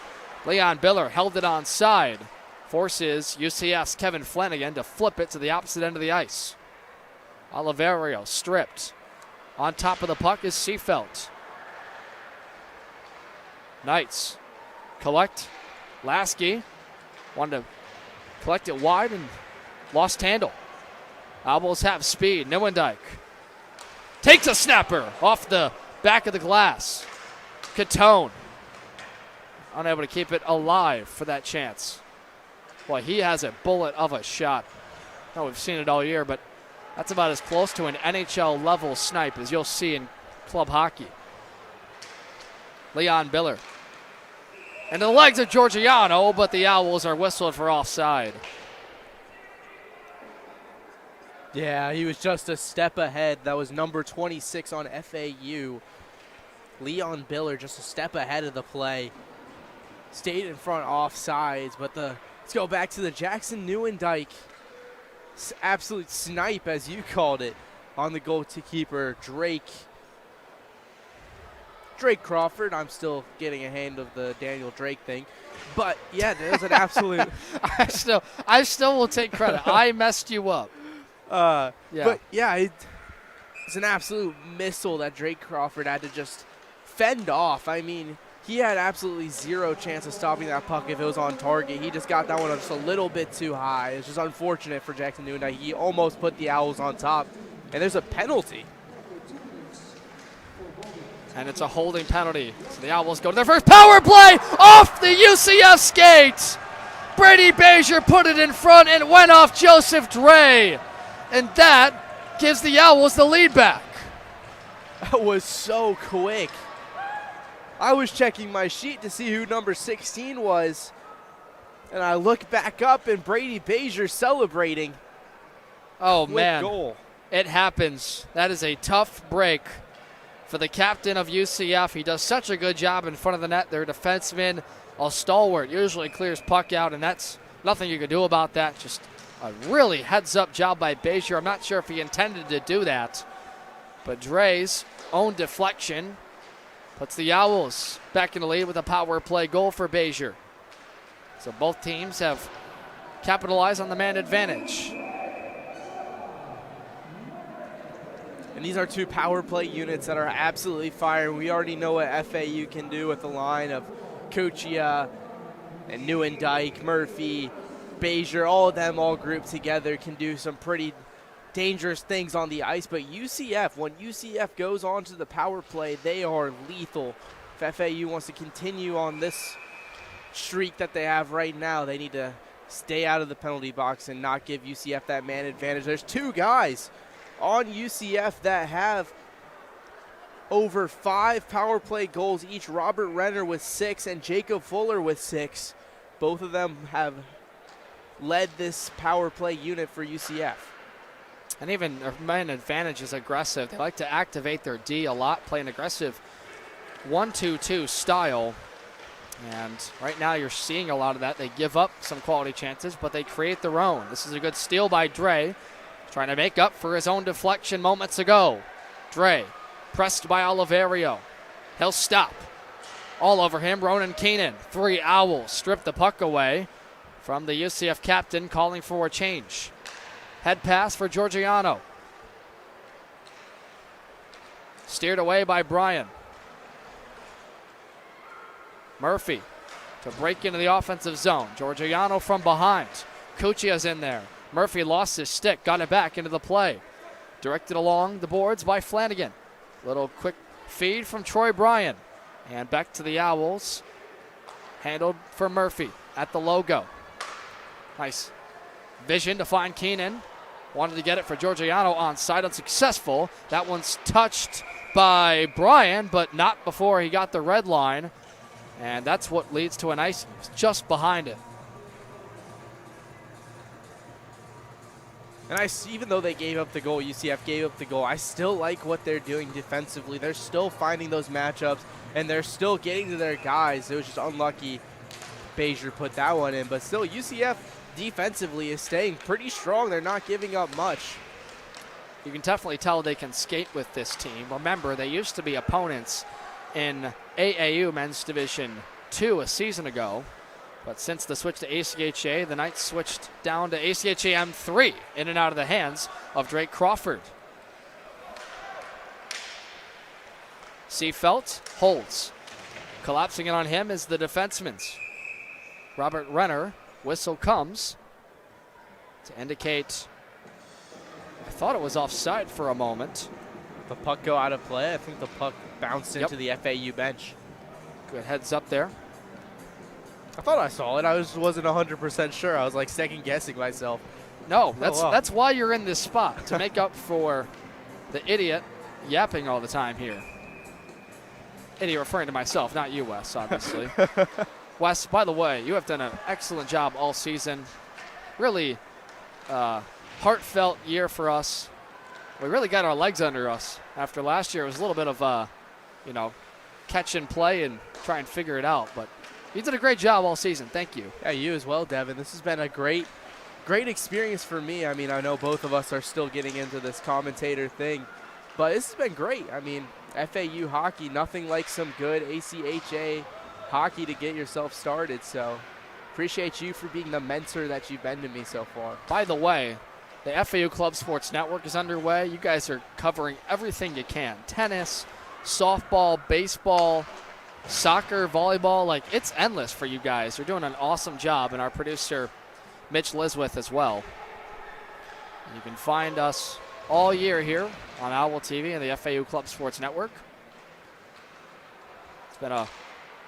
Leon Biller held it on side. Forces UCF's Kevin Flanagan to flip it to the opposite end of the ice. Oliverio stripped. On top of the puck is Seafelt. Knights collect. Lasky wanted to collect it wide and lost handle. Owls have speed. Neuendijk takes a snapper off the back of the glass. Catone unable to keep it alive for that chance. Boy, he has a bullet of a shot. No, we've seen it all year, but that's about as close to an NHL level snipe as you'll see in club hockey. Leon Biller. Into the legs of Georgiano, but the Owls are whistled for offside. Yeah, he was just a step ahead. That was number 26 on FAU. Leon Biller just a step ahead of the play. Stayed in front offsides, but let's go back to the Jackson Neuendijk. Absolute snipe, as you called it, on the goalkeeper, Drake Crawford. I'm still getting a hand of the Daniel Drake thing. But, yeah, there's an absolute... I still will take credit. I messed you up. Yeah. But, yeah, it's an absolute missile that Drake Crawford had to just fend off. I mean, he had absolutely zero chance of stopping that puck if it was on target. He just got that one just a little bit too high. It's just unfortunate for Jackson Neuendijk. He almost put the Owls on top. And there's a penalty. And it's a holding penalty. So the Owls go to their first power play off the UCF skates. Brady Bezier put it in front and went off Joseph Dre. And that gives the Owls the lead back. That was so quick. I was checking my sheet to see who number 16 was. And I look back up and Brady Bezier celebrating. Oh, quick man. Goal. It happens. That is a tough break for the captain of UCF. He does such a good job in front of the net. Their defenseman, a stalwart, usually clears puck out, and that's nothing you can do about that. Just a really heads-up job by Bezier. I'm not sure if he intended to do that, but Dre's own deflection puts the Owls back in the lead with a power play goal for Bezier. So both teams have capitalized on the man advantage. And these are two power play units that are absolutely firing. We already know what FAU can do with the line of Kuchia and Neuendijk, Murphy, Bezier. All of them all grouped together can do some pretty dangerous things on the ice. But UCF, when UCF goes on to the power play, they are lethal. If FAU wants to continue on this streak that they have right now, they need to stay out of the penalty box and not give UCF that man advantage. There's two guys on UCF that have over 5 power play goals each. Robert Renner with 6 and Jacob Fuller with 6. Both of them have led this power play unit for UCF. And even their man advantage is aggressive. They like to activate their D a lot, play an aggressive 1-2-2 style. And right now you're seeing a lot of that. They give up some quality chances, but they create their own. This is a good steal by Dre, trying to make up for his own deflection moments ago. Dre, pressed by Oliverio. He'll stop. All over him, Ronan Keenan. 3 Owls strip the puck away from the UCF captain, calling for a change. Head pass for Georgiano. Steered away by Bryan. Murphy to break into the offensive zone. Georgiano from behind. Kuchia's in there. Murphy lost his stick, got it back into the play. Directed along the boards by Flanagan. Little quick feed from Troy Bryan. And back to the Owls. Handled for Murphy at the logo. Nice vision to find Keenan. Wanted to get it for Georgiano onside, unsuccessful. That one's touched by Bryan, but not before he got the red line. And that's what leads to an icing just behind it. And even though they gave up the goal, UCF gave up the goal, I still like what they're doing defensively. They're still finding those matchups, and they're still getting to their guys. It was just unlucky Bezier put that one in. But still, UCF defensively is staying pretty strong. They're not giving up much. You can definitely tell they can skate with this team. Remember, they used to be opponents in AAU Men's Division 2 a season ago. But since the switch to ACHA, the Knights switched down to ACHA M3 in and out of the hands of Drake Crawford. Seafelt holds. Collapsing in on him is the defenseman's Robert Renner. Whistle comes to indicate, I thought it was offside for a moment. The puck go out of play. I think the puck bounced into the FAU bench. Good heads up there. I thought I saw it. I wasn't 100% sure. I was like second guessing myself. No, that's why you're in this spot, to make up for the idiot yapping all the time here. Idiot referring to myself, not you, Wes, obviously. Wes, by the way, you have done an excellent job all season. Really heartfelt year for us. We really got our legs under us. After last year, it was a little bit of, catch and play and try and figure it out. But you did a great job all season. Thank you. Yeah, you as well, Devin. This has been a great experience for me. I mean, I know both of us are still getting into this commentator thing, but this has been great. I mean, FAU hockey, nothing like some good ACHA hockey to get yourself started. So appreciate you for being the mentor that you've been to me so far. By the way, the FAU Club Sports Network is underway. You guys are covering everything you can. Tennis, softball, baseball, soccer, volleyball. Like, it's endless for you guys. You're doing an awesome job, and our producer, Mitch Liswith, as well. You can find us all year here on Owl TV and the FAU Club Sports Network. It's been a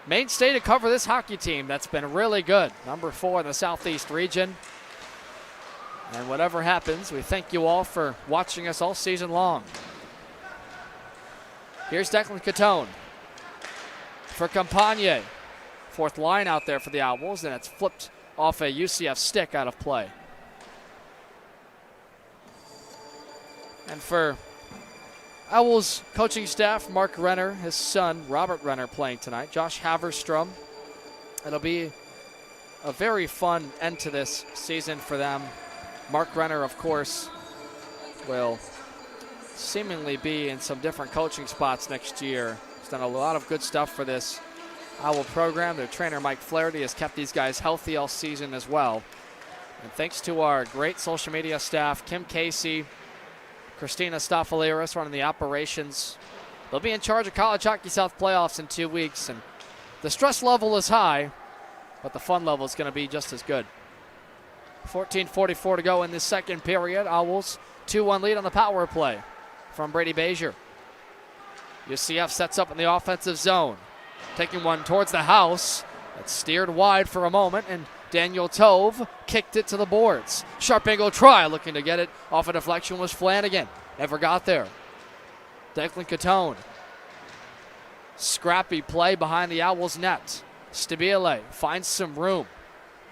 mainstay to cover this hockey team that's been really good. Number 4 in the Southeast region. And whatever happens, we thank you all for watching us all season long. Here's Declan Catone for Campagne. Fourth line out there for the Owls, and it's flipped off a UCF stick out of play. And for Owls coaching staff, Mark Renner, his son, Robert Renner, playing tonight. Josh Haverstrom. It'll be a very fun end to this season for them. Mark Renner, of course, will seemingly be in some different coaching spots next year. He's done a lot of good stuff for this Owl program. Their trainer, Mike Flaherty, has kept these guys healthy all season as well. And thanks to our great social media staff, Kim Casey, Christina Stafaliris running the operations. They'll be in charge of College Hockey South playoffs in 2 weeks. And the stress level is high, but the fun level is going to be just as good. 14:44 to go in this second period. Owls 2-1 lead on the power play from Brady Bezier. UCF sets up in the offensive zone. Taking one towards the house. It's steered wide for a moment, and Daniel Tove kicked it to the boards. Sharp angle try, looking to get it off a deflection was Flanagan. Never got there. Declan Catone. Scrappy play behind the Owls' net. Stabile finds some room.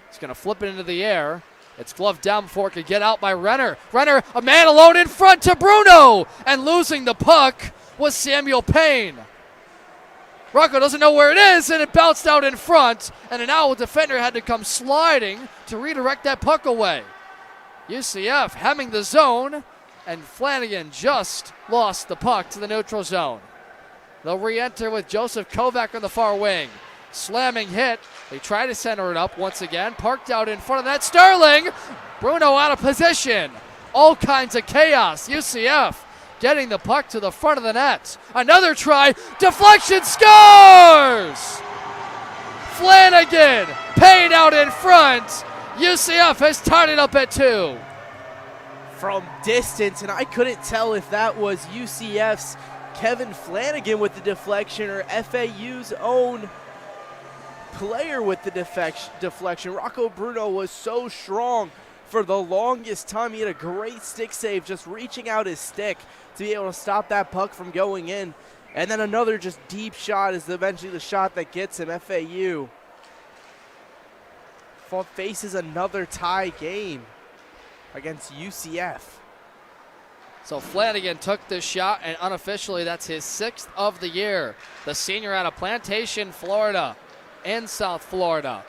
He's going to flip it into the air. It's gloved down before it could get out by Renner. Renner, a man alone in front to Bruno. And losing the puck was Samuel Payne. Rocco doesn't know where it is, and it bounced out in front. And an Owl defender had to come sliding to redirect that puck away. UCF hemming the zone, and Flanagan just lost the puck to the neutral zone. They'll re-enter with Joseph Kovac on the far wing. Slamming hit. They try to center it up once again. Parked out in front of that. Sterling. Bruno out of position. All kinds of chaos. UCF getting the puck to the front of the net. Another try. Deflection, scores! Flanagan. Payne out in front. UCF has tied it up at 2. From distance, and I couldn't tell if that was UCF's Kevin Flanagan with the deflection or FAU's own player with the deflection. Rocco Bruno was so strong for the longest time. He had a great stick save, just reaching out his stick to be able to stop that puck from going in. And then another just deep shot is eventually the shot that gets him. FAU faces another tie game against UCF. So Flanagan took this shot, and unofficially that's his 6th of the year. The senior out of Plantation, Florida, in South Florida.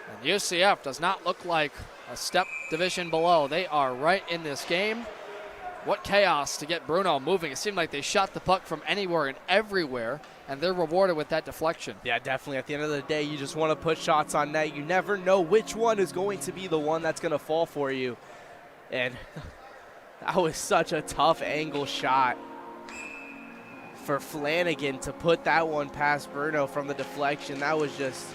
And UCF does not look like a step division below. They are right in this game. What chaos to get Bruno moving. It seemed like they shot the puck from anywhere and everywhere, and they're rewarded with that deflection. Yeah, definitely. At the end of the day, you just want to put shots on net. You never know which one is going to be the one that's going to fall for you. And that was such a tough angle shot for Flanagan to put that one past Bruno from the deflection. That was just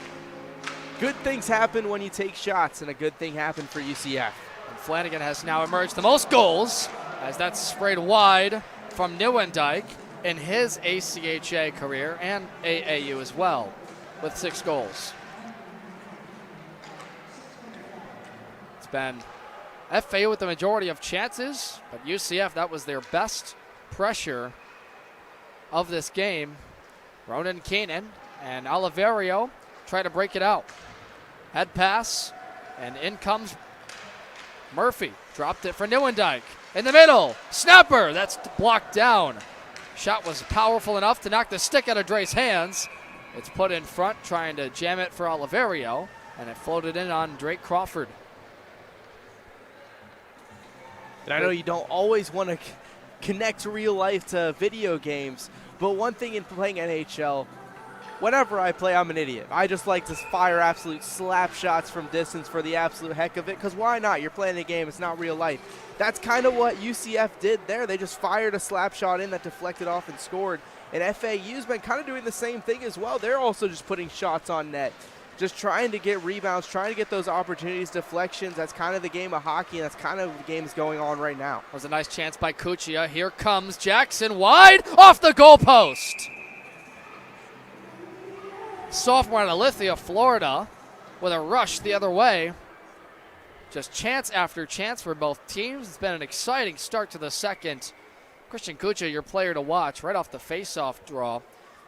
good things happen when you take shots, and a good thing happened for UCF. And Flanagan has now emerged the most goals, as that's sprayed wide from Nieuwendyk in his ACHA career and AAU as well, with 6 goals. been FAU with the majority of chances, but UCF, that was their best pressure of this game. Ronan Keenan and Oliverio try to break it out. Head pass, and in comes Murphy. Dropped it for Neuendijk. In the middle, snapper, that's blocked down. Shot was powerful enough to knock the stick out of Dre's hands. It's put in front, trying to jam it for Oliverio, and it floated in on Drake Crawford. And I know you don't always want to connect real life to video games, but one thing in playing NHL, whenever I play, I'm an idiot. I just like to fire absolute slap shots from distance for the absolute heck of it, because why not? You're playing a game, it's not real life. That's kind of what UCF did there. They just fired a slap shot in that deflected off and scored. And FAU's been kind of doing the same thing as well. They're also just putting shots on net, just trying to get rebounds, trying to get those opportunities, deflections. That's kind of the game of hockey, and that's kind of the game that's going on right now. That was a nice chance by Kuchia. Here comes Jackson, wide off the goalpost. Sophomore out of Lithia, Florida, with a rush the other way. Just chance after chance for both teams. It's been an exciting start to the second. Christian Kuchia, your player to watch right off the face-off draw,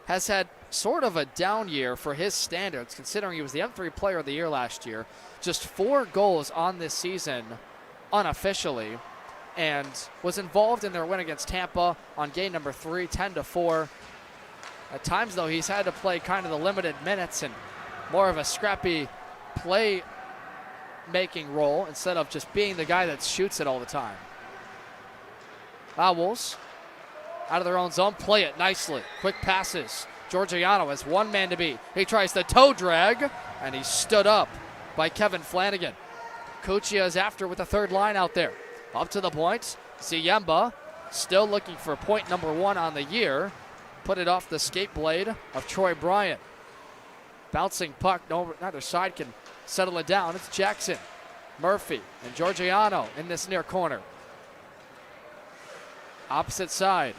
has had sort of a down year for his standards, considering he was the M3 Player of the Year last year. Just 4 goals on this season unofficially, and was involved in their win against Tampa on game number 3, 10-4. At times, though, he's had to play kind of the limited minutes and more of a scrappy play-making role instead of just being the guy that shoots it all the time. Owls out of their own zone, play it nicely. Quick passes. Georgiano has one man to beat. He tries the toe drag, and he's stood up by Kevin Flanagan. Kuchia is after with the third line out there. Up to the point. Ziemba still looking for point number 1 on the year. Put it off the skate blade of Troy Bryant. Bouncing puck, neither side can settle it down. It's Jackson, Murphy, and Georgiano in this near corner. Opposite side.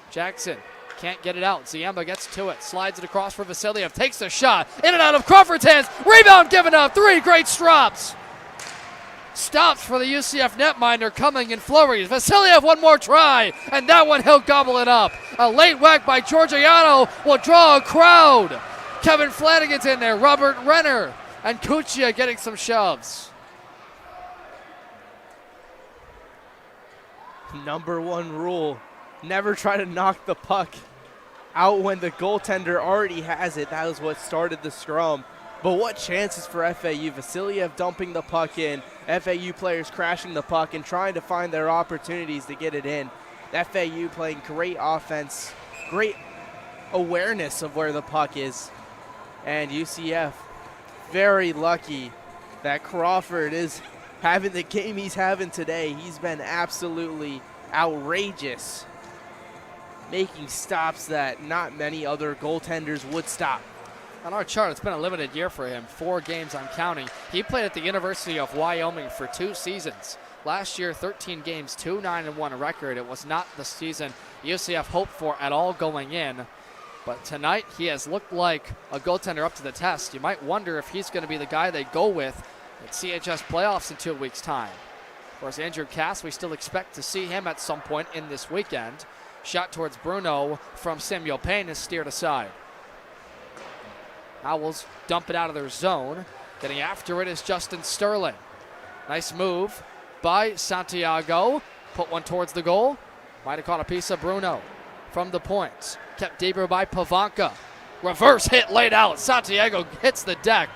Jackson can't get it out. Ziemba gets to it, slides it across for Vasiliev, takes the shot, in and out of Crawford's hands, rebound given up, 3 great stops. Stops for the UCF netminder coming in flurries. Vasiliev one more try, and that one he'll gobble it up. A late whack by Georgiano will draw a crowd. Kevin Flanagan's in there, Robert Renner, and Kuchia getting some shoves. Number 1 rule, never try to knock the puck out when the goaltender already has it. That was what started the scrum. But what chances for FAU? Vasiliev dumping the puck in, FAU players crashing the puck and trying to find their opportunities to get it in. FAU playing great offense, great awareness of where the puck is. And UCF very lucky that Crawford is having the game he's having today. He's been absolutely outrageous, making stops that not many other goaltenders would stop. On our chart, it's been a limited year for him. 4 games, I'm counting. He played at the University of Wyoming for 2 seasons. Last year, 13 games, 2-9-1 record. It was not the season UCF hoped for at all going in. But tonight, he has looked like a goaltender up to the test. You might wonder if he's going to be the guy they go with at CHS playoffs in 2 weeks' time. Of course, Andrew Cass, we still expect to see him at some point in this weekend. Shot towards Bruno from Samuel Payne is steered aside. Owls dump it out of their zone. Getting after it is Justin Sterling. Nice move by Santiago. Put one towards the goal. Might have caught a piece of Bruno from the point. Kept deeper by Pavanka. Reverse hit laid out. Santiago hits the deck.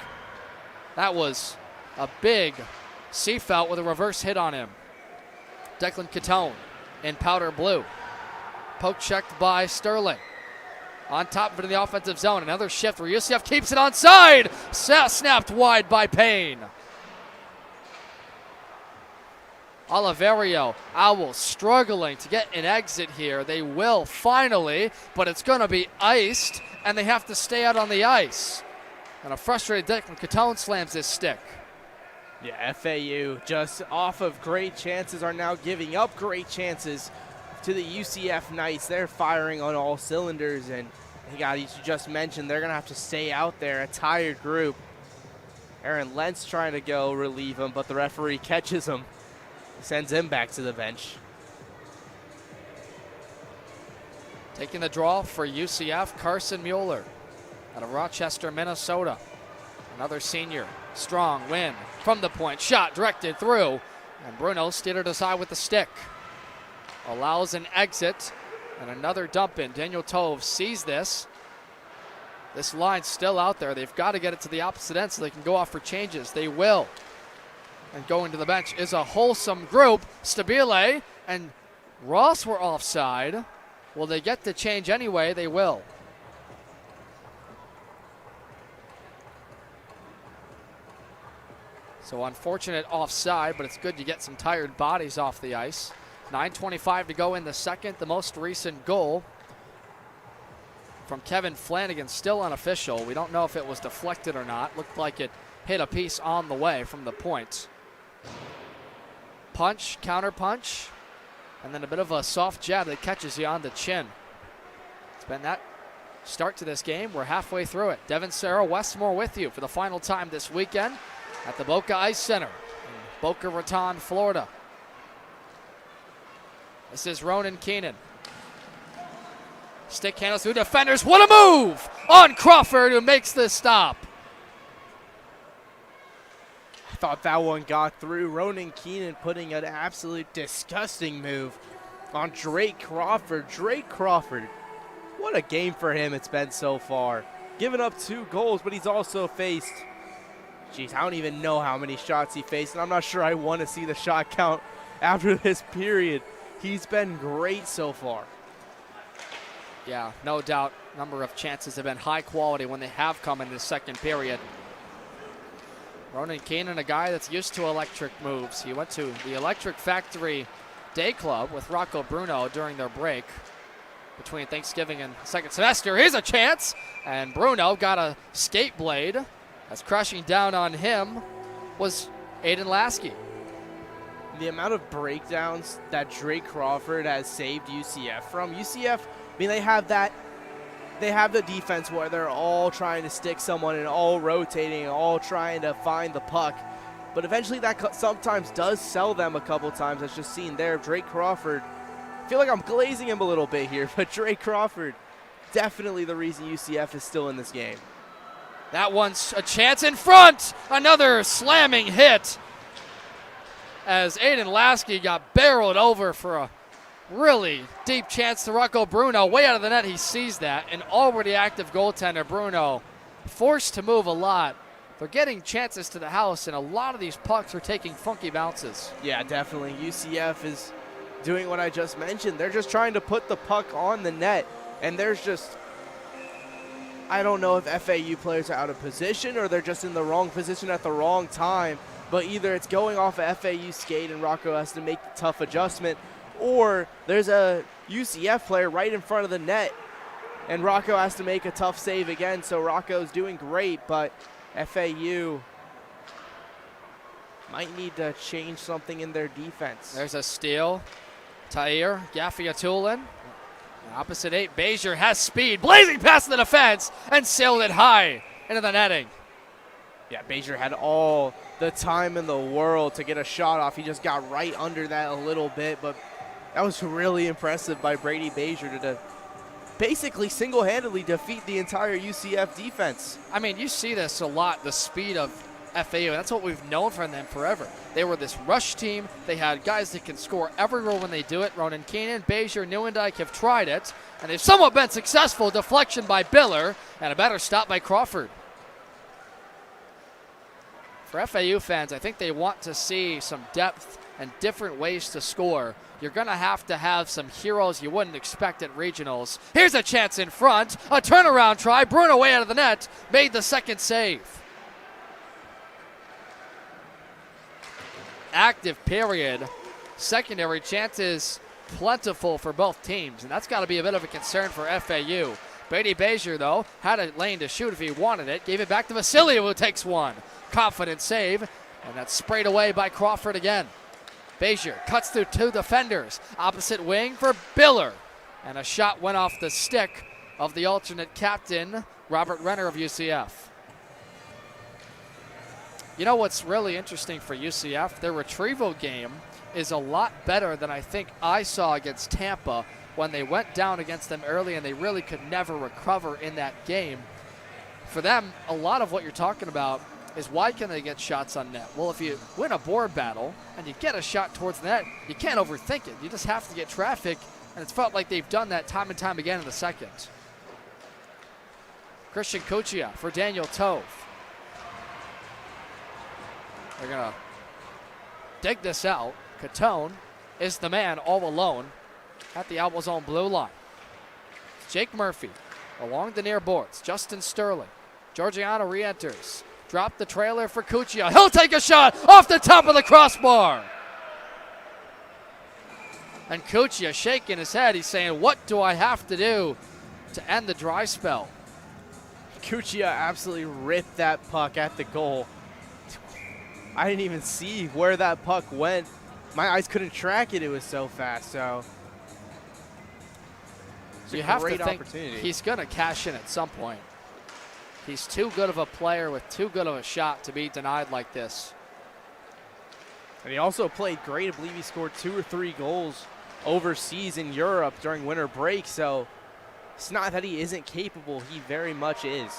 That was a big Seafout with a reverse hit on him. Declan Catone in powder blue. Poke checked by Sterling. On top of it in the offensive zone. Another shift where UCF keeps it onside. Snapped wide by Payne. Oliverio, Owls struggling to get an exit here. They will finally, but it's going to be iced, and they have to stay out on the ice. And a frustrated Declan Catone slams his stick. Yeah, FAU just off of great chances are now giving up great chances to the UCF Knights. They're firing on all cylinders, and you just mentioned they're going to have to stay out there, a tired group. Aaron Lentz trying to go relieve him, but the referee catches him, sends him back to the bench. Taking the draw for UCF, Carson Mueller out of Rochester, Minnesota. Another senior. Strong win from the point. Shot directed through. And Bruno steered it aside with the stick. Allows an exit. And another dump in. Daniel Tove sees this. This line's still out there. They've got to get it to the opposite end so they can go off for changes. They will. And going to the bench is a wholesome group. Stabile and Ross were offside. Will they get the change anyway? They will. So unfortunate offside, but it's good to get some tired bodies off the ice. 9:25 to go in the second. The most recent goal from Kevin Flanagan, still unofficial. We don't know if it was deflected or not. Looked like it hit a piece on the way from the point. Punch, counter punch, and then a bit of a soft jab that catches you on the chin. It's been that start to this game. We're halfway through it. Devin Serra, Wesley Moore with you for the final time this weekend at the Boca Ice Center in Boca Raton, Florida. This is Ronan Keenan. Stick handles through defenders. What a move on Crawford, who makes the stop. I thought that one got through. Ronan Keenan putting an absolute disgusting move on Drake Crawford. Drake Crawford, what a game for him it's been so far. Giving up 2 goals, but he's also faced, geez, I don't even know how many shots he faced, and I'm not sure I want to see the shot count after this period. He's been great so far. Yeah, no doubt. Number of chances have been high quality when they have come in this second period. Ronan Keenan, a guy that's used to electric moves. He went to the Electric Factory Day Club with Rocco Bruno during their break between Thanksgiving and second semester. Here's a chance, and Bruno got a skate blade. As crashing down on him was Aiden Lasky. The amount of breakdowns that Drake Crawford has saved UCF from. UCF, I mean, they have the defense where they're all trying to stick someone and all rotating and all trying to find the puck. But eventually that sometimes does sell them a couple times, as just seen there. Drake Crawford, I feel like I'm glazing him a little bit here, but Drake Crawford, definitely the reason UCF is still in this game. That one's a chance in front. Another slamming hit as Aiden Lasky got barreled over for a really deep chance to Rocco Bruno. Way out of the net, he sees that. An already active goaltender, Bruno, forced to move a lot. They're getting chances to the house, and a lot of these pucks are taking funky bounces. Yeah, definitely. UCF is doing what I just mentioned. They're just trying to put the puck on the net, and there's just, I don't know if FAU players are out of position or they're just in the wrong position at the wrong time, but either it's going off a FAU skate and Rocco has to make the tough adjustment, or there's a UCF player right in front of the net and Rocco has to make a tough save again. So Rocco's doing great, but FAU might need to change something in their defense. There's a steal. Tahir Gaffiatulin. Opposite 8, Bezier has speed, blazing past the defense, and sailed it high into the netting. Yeah, Bezier had all the time in the world to get a shot off. He just got right under that a little bit, but that was really impressive by Brady Bezier to basically single-handedly defeat the entire UCF defense. I mean, you see this a lot, the speed of FAU. That's what we've known from them forever. They were this rush team. They had guys that can score everywhere when they do it. Ronan Keenan, Bezier, Neuendijk have tried it, and they've somewhat been successful. Deflection by Biller, and a better stop by Crawford. For FAU fans, I think they want to see some depth and different ways to score. You're going to have some heroes you wouldn't expect at regionals. Here's a chance in front. A turnaround try. Bruno way out of the net. Made the second save. Active period. Secondary chances plentiful for both teams, and that's got to be a bit of a concern for FAU. Brady Bezier, though, had a lane to shoot if he wanted it. Gave it back to Vasiliev, who takes one. Confident save, and that's sprayed away by Crawford again. Bezier cuts through 2 defenders. Opposite wing for Biller. And a shot went off the stick of the alternate captain, Robert Renner of UCF. You know what's really interesting for UCF? Their retrieval game is a lot better than I think I saw against Tampa when they went down against them early and they really could never recover in that game. For them, a lot of what you're talking about is why can they get shots on net? Well, if you win a board battle and you get a shot towards the net, you can't overthink it. You just have to get traffic, and it's felt like they've done that time and time again in the second. Christian Kuchia for Daniel Tove. They're going to dig this out. Catone is the man all alone at the Owls' own blue line. Jake Murphy along the near boards. Justin Sterling. Georgiano re-enters. Drop the trailer for Kuchia. He'll take a shot off the top of the crossbar. And Kuchia shaking his head. He's saying, what do I have to do to end the dry spell? Kuchia absolutely ripped that puck at the goal. I didn't even see where that puck went. My eyes couldn't track it. It was so fast. So you have to think he's going to cash in at some point. He's too good of a player with too good of a shot to be denied like this. And he also played great. I believe he scored 2 or 3 goals overseas in Europe during winter break. So it's not that he isn't capable. He very much is.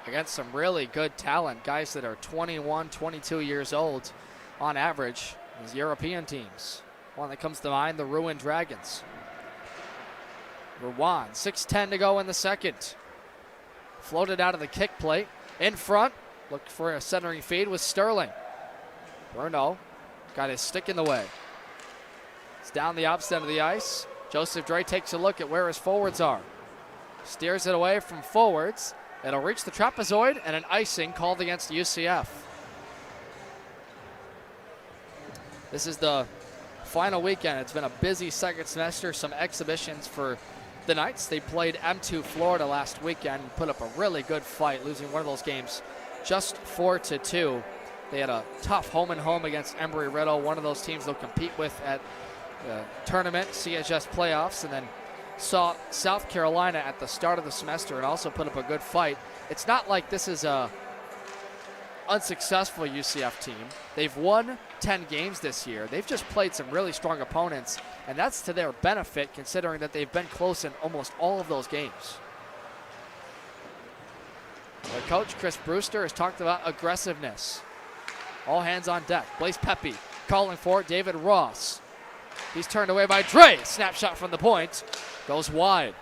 Against some really good talent, guys that are 21, 22 years old on average, as European teams. One that comes to mind, the Ruined Dragons. Rowan, 6:10 to go in the second. Floated out of the kick plate. In front, looked for a centering feed with Sterling. Bruno got his stick in the way. It's down the opposite end of the ice. Joseph Dre takes a look at where his forwards are. Steers it away from forwards. It'll reach the trapezoid and an icing called against UCF. This is the final weekend. It's been a busy second semester, some exhibitions for the Knights. They played M2 Florida last weekend and put up a really good fight, losing one of those games just 4-2. They had a tough home-and-home against Embry-Riddle, one of those teams they'll compete with at the tournament, CHS playoffs, and then saw South Carolina at the start of the semester and also put up a good fight. It's not like this is a unsuccessful UCF team. They've won 10 games this year. They've just played some really strong opponents, and that's to their benefit considering that they've been close in almost all of those games. Their coach, Chris Brewster, has talked about aggressiveness. All hands on deck. Blaise Pepe calling for David Ross. He's turned away by Dre. Snapshot from the point. Goes wide.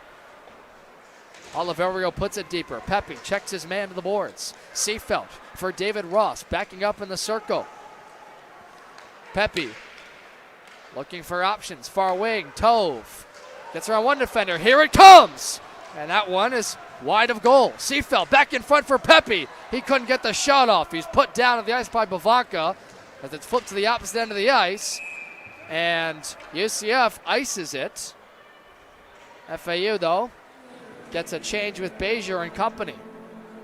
Oliverio puts it deeper. Pepe checks his man to the boards. Seefeld for David Ross, backing up in the circle. Pepe looking for options. Far wing. Tove gets around one defender. Here it comes. And that one is wide of goal. Seefeld back in front for Pepe. He couldn't get the shot off. He's put down at the ice by Bovanka as it's flipped to the opposite end of the ice. And UCF ices it. FAU, though, gets a change with Bezier and company.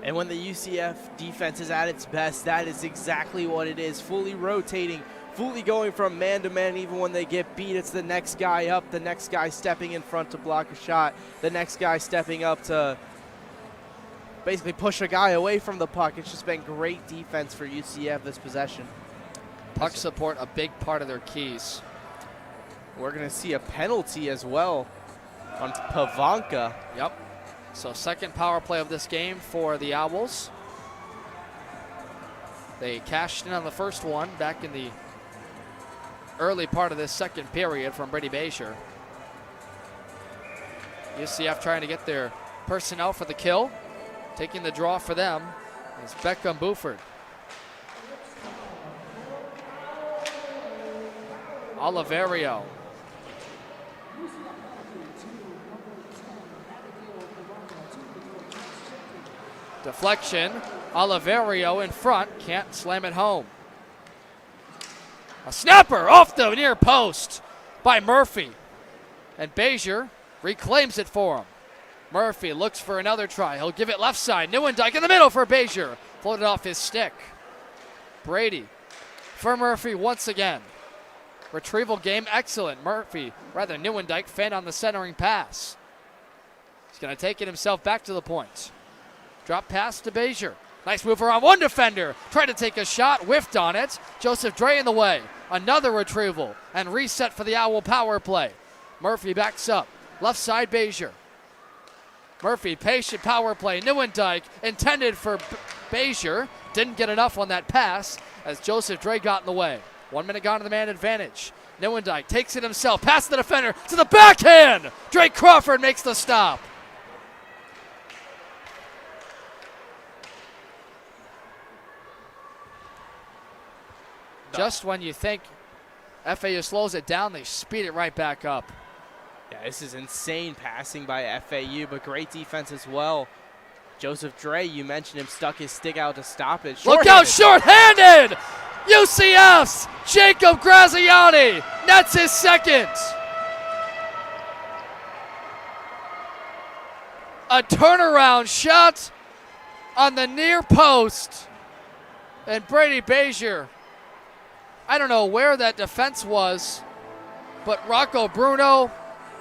And when the UCF defense is at its best, that is exactly what it is. Fully rotating, fully going from man to man. Even when they get beat, it's the next guy up, the next guy stepping in front to block a shot, the next guy stepping up to basically push a guy away from the puck. It's just been great defense for UCF this possession. Puck support, a big part of their keys. We're going to see a penalty as well on Pavanka. Yep. So second power play of this game for the Owls. They cashed in on the first one back in the early part of this second period from Brady Bezier. UCF trying to get their personnel for the kill. Taking the draw for them is Beckham Buford. Oliverio. Deflection. Oliverio in front. Can't slam it home. A snapper off the near post by Murphy. And Bezier reclaims it for him. Murphy looks for another try. He'll give it left side. Neuendijk in the middle for Bezier. Floated off his stick. Brady for Murphy once again. Retrieval game excellent. Neuendijk fanned on the centering pass. He's going to take it himself back to the point. Drop pass to Bezier. Nice move around one defender. Tried to take a shot, whiffed on it. Joseph Dre in the way. Another retrieval and reset for the Owl power play. Murphy backs up. Left side, Bezier. Murphy, patient power play. Nieuwendyk intended for Bezier. Didn't get enough on that pass as Joseph Dre got in the way. 1 minute gone to the man advantage. Nieuwendyk takes it himself. Past the defender to the backhand. Drake Crawford makes the stop. Just when you think FAU slows it down, they speed it right back up. Yeah, this is insane passing by FAU, but great defense as well. Joseph Dre, you mentioned him, stuck his stick out to stop it. Look out, short-handed! UCF's Jacob Graziani nets his second. A turnaround shot on the near post. And Brady Bezier, I don't know where that defense was, but Rocco Bruno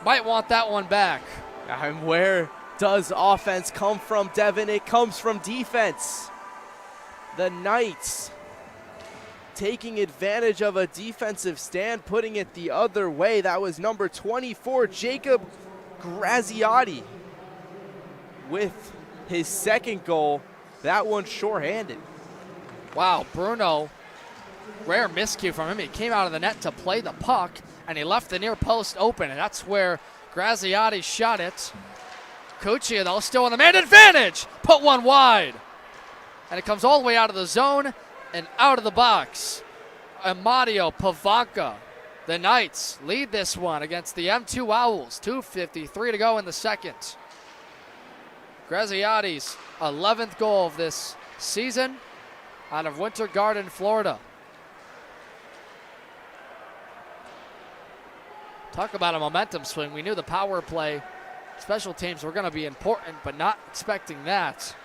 might want that one back. And where does offense come from, Devin? It comes from defense. The Knights taking advantage of a defensive stand, putting it the other way. That was number 24, Jacob Graziani, with his second goal. That one shorthanded. Wow, Bruno, rare miscue from him. He came out of the net to play the puck, and he left the near post open, and that's where Graziani shot it. Cuccia, though, still on the man advantage. Put one wide. And it comes all the way out of the zone and out of the box. Amadio Pavanka. The Knights lead this one against the M2 Owls. 2:53 to go in the second. Graziani's 11th goal of this season out of Winter Garden, Florida. Talk about a momentum swing. We knew the power play, special teams were going to be important, but not expecting that.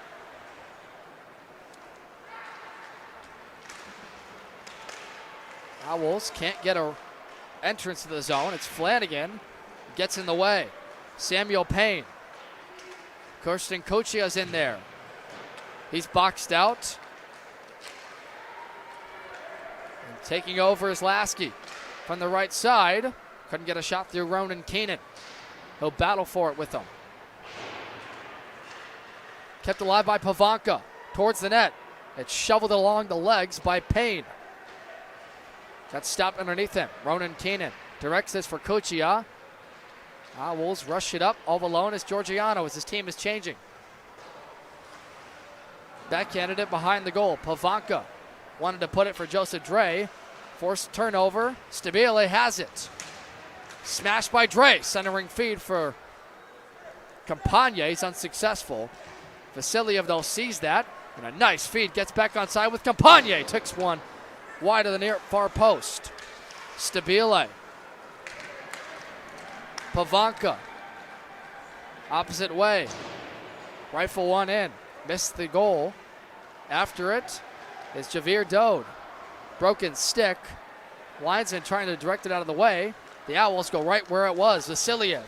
Owls can't get an entrance to the zone. It's Flanagan. Gets in the way. Samuel Payne. Kirsten Cuccia's in there. He's boxed out. And taking over is Lasky from the right side. Couldn't get a shot through Ronan Keenan. He'll battle for it with them. Kept alive by Pavanka. Towards the net. It's shoveled along the legs by Payne. Got stopped underneath him. Ronan Keenan directs this for Cuccia. Owls rush it up. All alone is Georgiano as his team is changing. Backhanded it behind the goal. Pavanka wanted to put it for Joseph Dre. Forced turnover. Stabile has it. Smashed by Dre. Centering feed for Campagne. He's unsuccessful. Vasiliev, though, sees that. And a nice feed. Gets back on side with Campagne. Takes one wide of the near far post. Stabile. Pavanka. Opposite way. Rifle one in. Missed the goal. After it is Javier Dode. Broken stick. Linesman trying to direct it out of the way. The Owls go right where it was. Vasiliev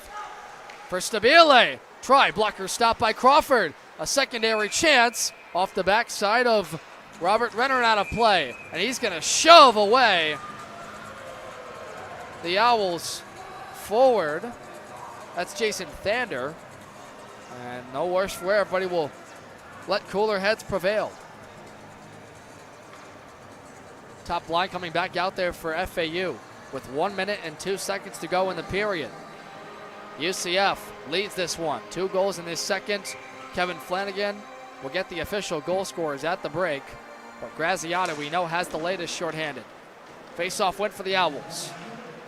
for Stabile. Try. Blocker stop by Crawford. A secondary chance off the backside of Robert Renner out of play. And he's going to shove away the Owls forward. That's Jason Thander. And no worse for wear. Everybody will let cooler heads prevail. Top line coming back out there for FAU with 1 minute and 2 seconds to go in the period. UCF leads this one. 2 goals in this second. Kevin Flanagan will get the official goal scorers at the break. But Graziani, we know, has the latest shorthanded. Face-off win for the Owls.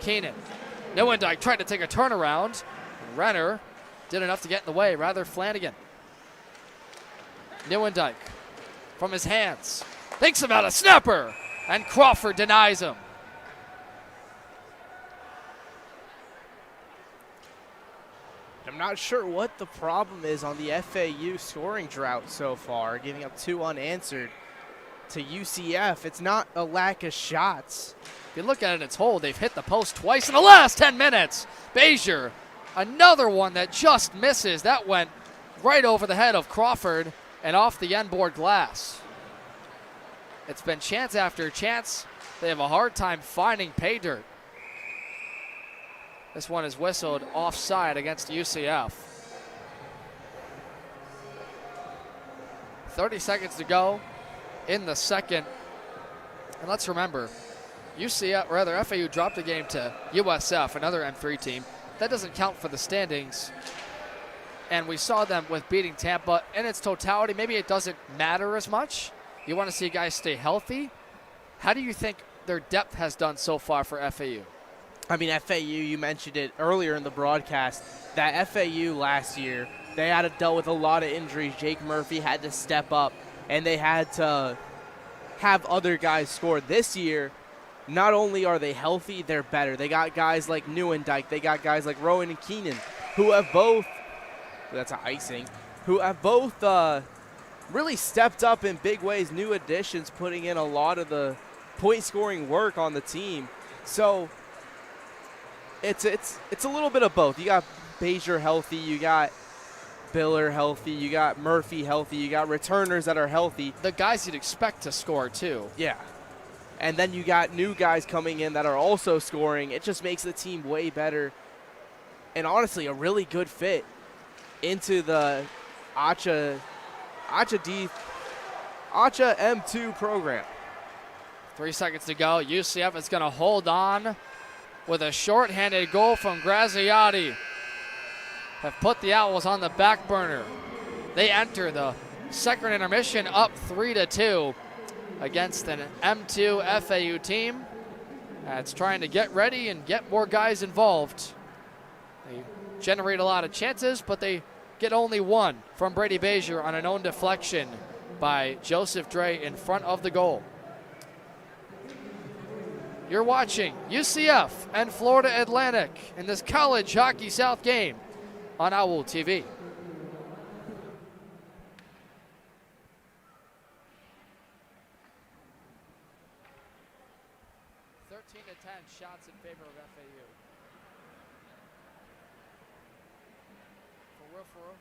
Keenan. Nieuwendyk tried to take a turnaround. Renner did enough to get in the way. Rather, Flanagan. Nieuwendyk from his hands. Thinks about a snapper. And Crawford denies him. I'm not sure what the problem is on the FAU scoring drought so far, giving up 2 unanswered to UCF. It's not a lack of shots. If you look at it in its whole, they've hit the post twice in the last 10 minutes. Bezier, another one that just misses. That went right over the head of Crawford and off the end board glass. It's been chance after chance. They have a hard time finding pay dirt. This one is whistled offside against UCF. 30 seconds to go in the second. And let's remember, FAU dropped the game to USF, another M3 team. That doesn't count for the standings. And we saw them with beating Tampa in its totality. Maybe it doesn't matter as much. You want to see guys stay healthy. How do you think their depth has done so far for FAU? I mean, FAU, you mentioned it earlier in the broadcast, that FAU last year, they had to deal with a lot of injuries. Jake Murphy had to step up, and they had to have other guys score. This year, not only are they healthy, they're better. They got guys like Neuendijk. They got guys like Rowan and Keenan, who have both, that's an icing, who have both really stepped up in big ways, new additions, putting in a lot of the point-scoring work on the team. So it's a little bit of both. You got Bezier healthy, you got Biller healthy, you got Murphy healthy, you got returners that are healthy. The guys you'd expect to score too. Yeah. And then you got new guys coming in that are also scoring. It just makes the team way better. And honestly, a really good fit into the ACHA M2 program. 3 seconds to go. UCF is going to hold on with a shorthanded goal from Graziati. Have put the Owls on the back burner. They enter the second intermission up 3-2 against an M2 FAU team that's trying to get ready and get more guys involved. They generate a lot of chances, but they get only one from Brady Bezier on an own deflection by Joseph Dre in front of the goal. You're watching UCF and Florida Atlantic in this College Hockey South game on Owl TV. 13-10 shots in favor of FAU. For real.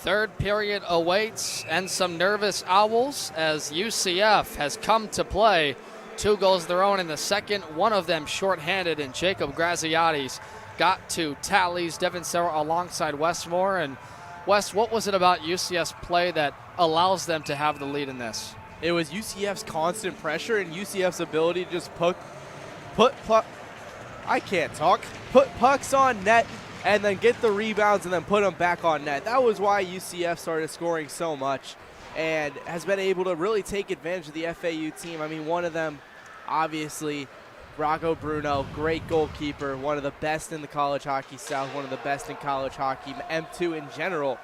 Third period awaits, and some nervous Owls as UCF has come to play. 2 goals of their own in the second, one of them shorthanded, and Jacob Graziati's got to tallies. Devin Serra alongside Wes Moore. And Wes, what was it about UCF's play that allows them to have the lead in this? It was UCF's constant pressure and UCF's ability to just put pucks on net and then get the rebounds and then put them back on net. That was why UCF started scoring so much and has been able to really take advantage of the FAU team. I mean, one of them, obviously, Rocco Bruno, great goalkeeper, one of the best in the college hockey South, one of the best in college hockey, M2 in general.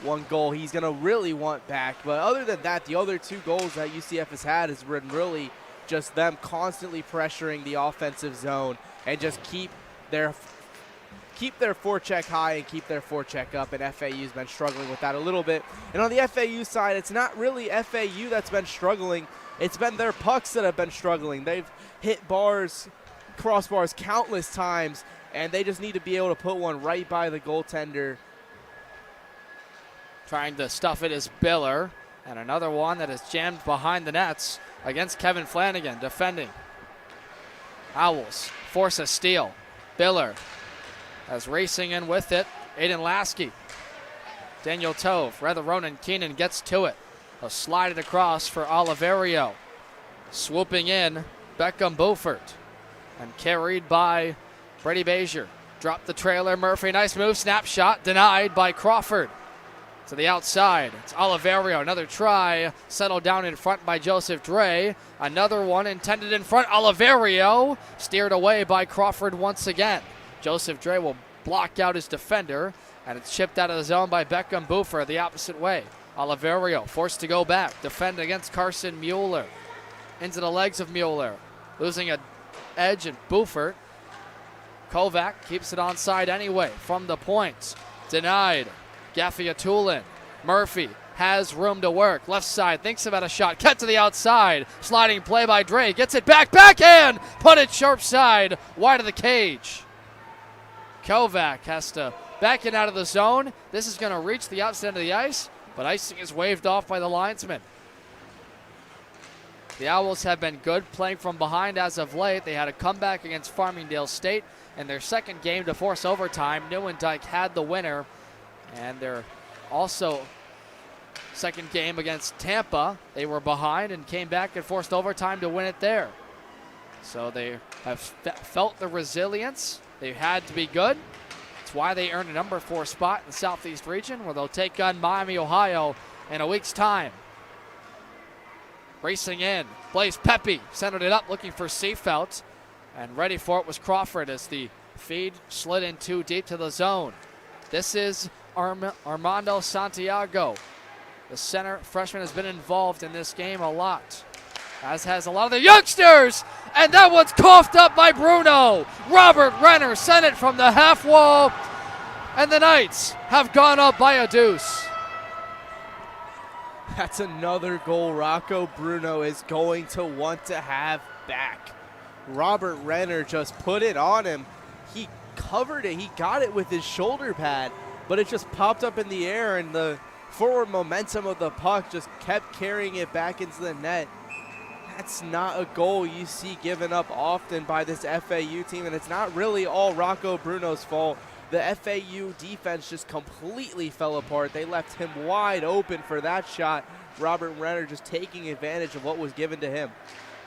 1 goal he's going to really want back. But other than that, the other 2 goals that UCF has had has been really just them constantly pressuring the offensive zone and just keep their forecheck high and keep their forecheck up, and FAU's been struggling with that a little bit. And on the FAU side, it's not really FAU that's been struggling. It's been their pucks that have been struggling. They've hit crossbars countless times, and they just need to be able to put one right by the goaltender. Trying to stuff it is Biller, and another one that is jammed behind the nets against Kevin Flanagan defending. Owls force a steal. Biller as racing in with it, Aiden Lasky. Daniel Tove, rather Ronan Keenan gets to it. He'll slide it across for Oliverio. Swooping in, Beckham Beaufort. And carried by Brady Bezier. Drop the trailer, Murphy, nice move, snapshot, denied by Crawford. To the outside, it's Oliverio, another try, settled down in front by Joseph Dre. Another one intended in front, Oliverio, steered away by Crawford once again. Joseph Dre will block out his defender, and it's chipped out of the zone by Beckham Boofer the opposite way. Oliverio forced to go back, defend against Carson Mueller. Into the legs of Mueller, losing an edge at Buford. Kovac keeps it onside anyway from the point. Denied. Gaffiatulin. Murphy has room to work. Left side, thinks about a shot. Cut to the outside. Sliding play by Dre. Gets it back. Backhand. Put it sharp side. Wide of the cage. Kovac has to back it out of the zone. This is going to reach the outside of the ice, but icing is waved off by the linesman. The Owls have been good playing from behind as of late. They had a comeback against Farmingdale State in their second game to force overtime. Neuendijk had the winner, and their also second game against Tampa, they were behind and came back and forced overtime to win it there. So they have felt the resilience. They had to be good. That's why they earned a number 4 spot in the Southeast region, where they'll take on Miami, Ohio in a week's time. Racing in, Blaze Pepe centered it up, looking for Seefeld, and ready for it was Crawford as the feed slid in too deep to the zone. This is Armando Santiago. The center freshman has been involved in this game a lot, as has a lot of the youngsters, and that one's coughed up by Bruno. Robert Renner sent it from the half wall, and the Knights have gone up by a deuce. That's another goal Rocco Bruno is going to want to have back. Robert Renner just put it on him. He covered it. He got it with his shoulder pad, but it just popped up in the air, and the forward momentum of the puck just kept carrying it back into the net. That's not a goal you see given up often by this FAU team, and it's not really all Rocco Bruno's fault. The FAU defense just completely fell apart. They left him wide open for that shot. Robert Renner just taking advantage of what was given to him.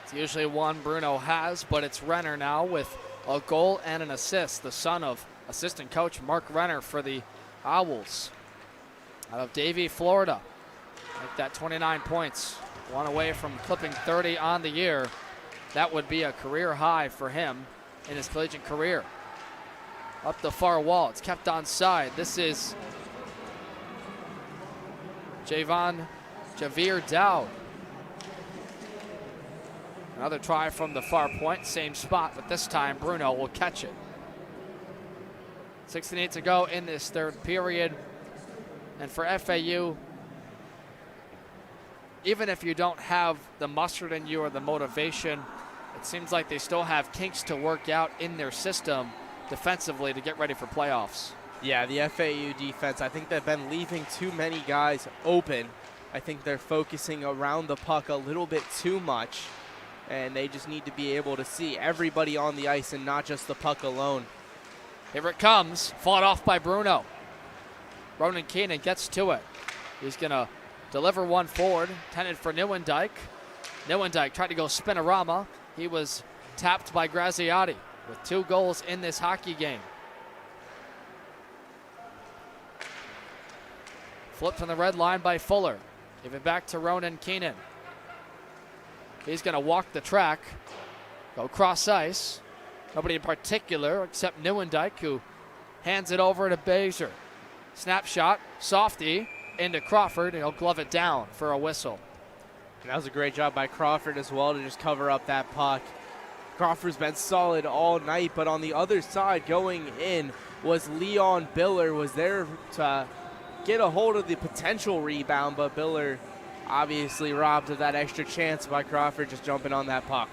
It's usually one Bruno has, but it's Renner now with a goal and an assist, the son of assistant coach Mark Renner for the Owls. Out of Davie, Florida. Like that, 29 points. One away from clipping 30 on the year. That would be a career high for him in his collegiate career. Up the far wall, it's kept onside. This is Javier Dowd. Another try from the far point, same spot, but this time Bruno will catch it. 6:08 to go in this third period. And for FAU, even if you don't have the mustard in you or the motivation, it seems like they still have kinks to work out in their system defensively to get ready for playoffs. Yeah, the FAU defense, I think they've been leaving too many guys open. I think they're focusing around the puck a little bit too much, and they just need to be able to see everybody on the ice and not just the puck alone. Here it comes, fought off by Bruno. Ronan Keenan gets to it. He's going to deliver one forward, intended for Nieuwendyk. Nieuwendyk tried to go spinorama. He was tapped by Graziati with 2 goals in this hockey game. Flipped from the red line by Fuller. Give it back to Ronan Keenan. He's going to walk the track, go cross ice. Nobody in particular except Nieuwendyk, who hands it over to Bezier. Snapshot, softy, into Crawford, and he'll glove it down for a whistle. And that was a great job by Crawford as well to just cover up that puck. Crawford's been solid all night, but on the other side going in was Leon Biller, was there to get a hold of the potential rebound, but Biller obviously robbed of that extra chance by Crawford just jumping on that puck.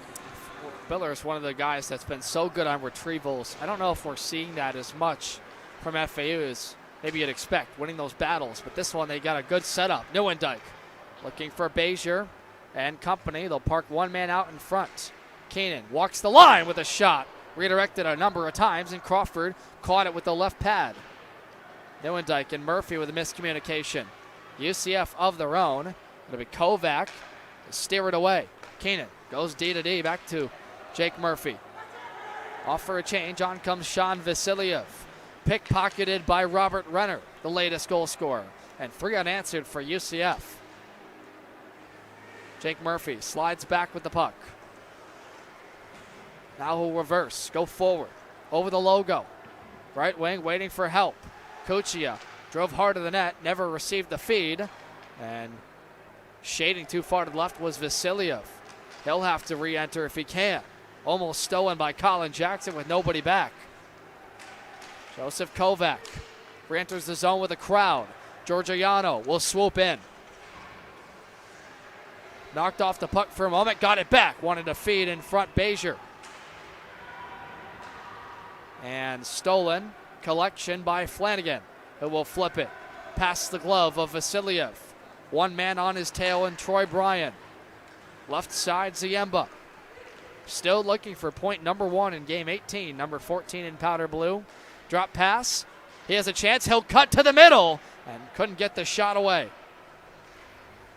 Biller is one of the guys that's been so good on retrievals. I don't know if we're seeing that as much from FAU as maybe you'd expect, winning those battles. But this one, they got a good setup. Nieuwendyk looking for Bezier and company. They'll park one man out in front. Keenan walks the line with a shot. Redirected a number of times, and Crawford caught it with the left pad. Nieuwendyk and Murphy with a miscommunication. UCF of their own. It'll be Kovac to steer it away. Keenan goes D to D back to Jake Murphy. Off for a change. On comes Sean Vasiliev. Pickpocketed by Robert Renner, the latest goal scorer. And 3 unanswered for UCF. Jake Murphy slides back with the puck. Now he'll reverse, go forward, over the logo. Right wing waiting for help. Kuchia drove hard to the net, never received the feed. And shading too far to the left was Vasiliev. He'll have to re-enter if he can. Almost stolen by Colin Jackson with nobody back. Joseph Kovac re-enters the zone with a crowd. Georgiano will swoop in. Knocked off the puck for a moment, got it back. Wanted to feed in front, Bezier. And stolen collection by Flanagan, who will flip it past the glove of Vasiliev. One man on his tail and Troy Bryan. Left side, Ziemba. Still looking for point number 1 in game 18, number 14 in powder blue. Drop pass. He has a chance. He'll cut to the middle and couldn't get the shot away.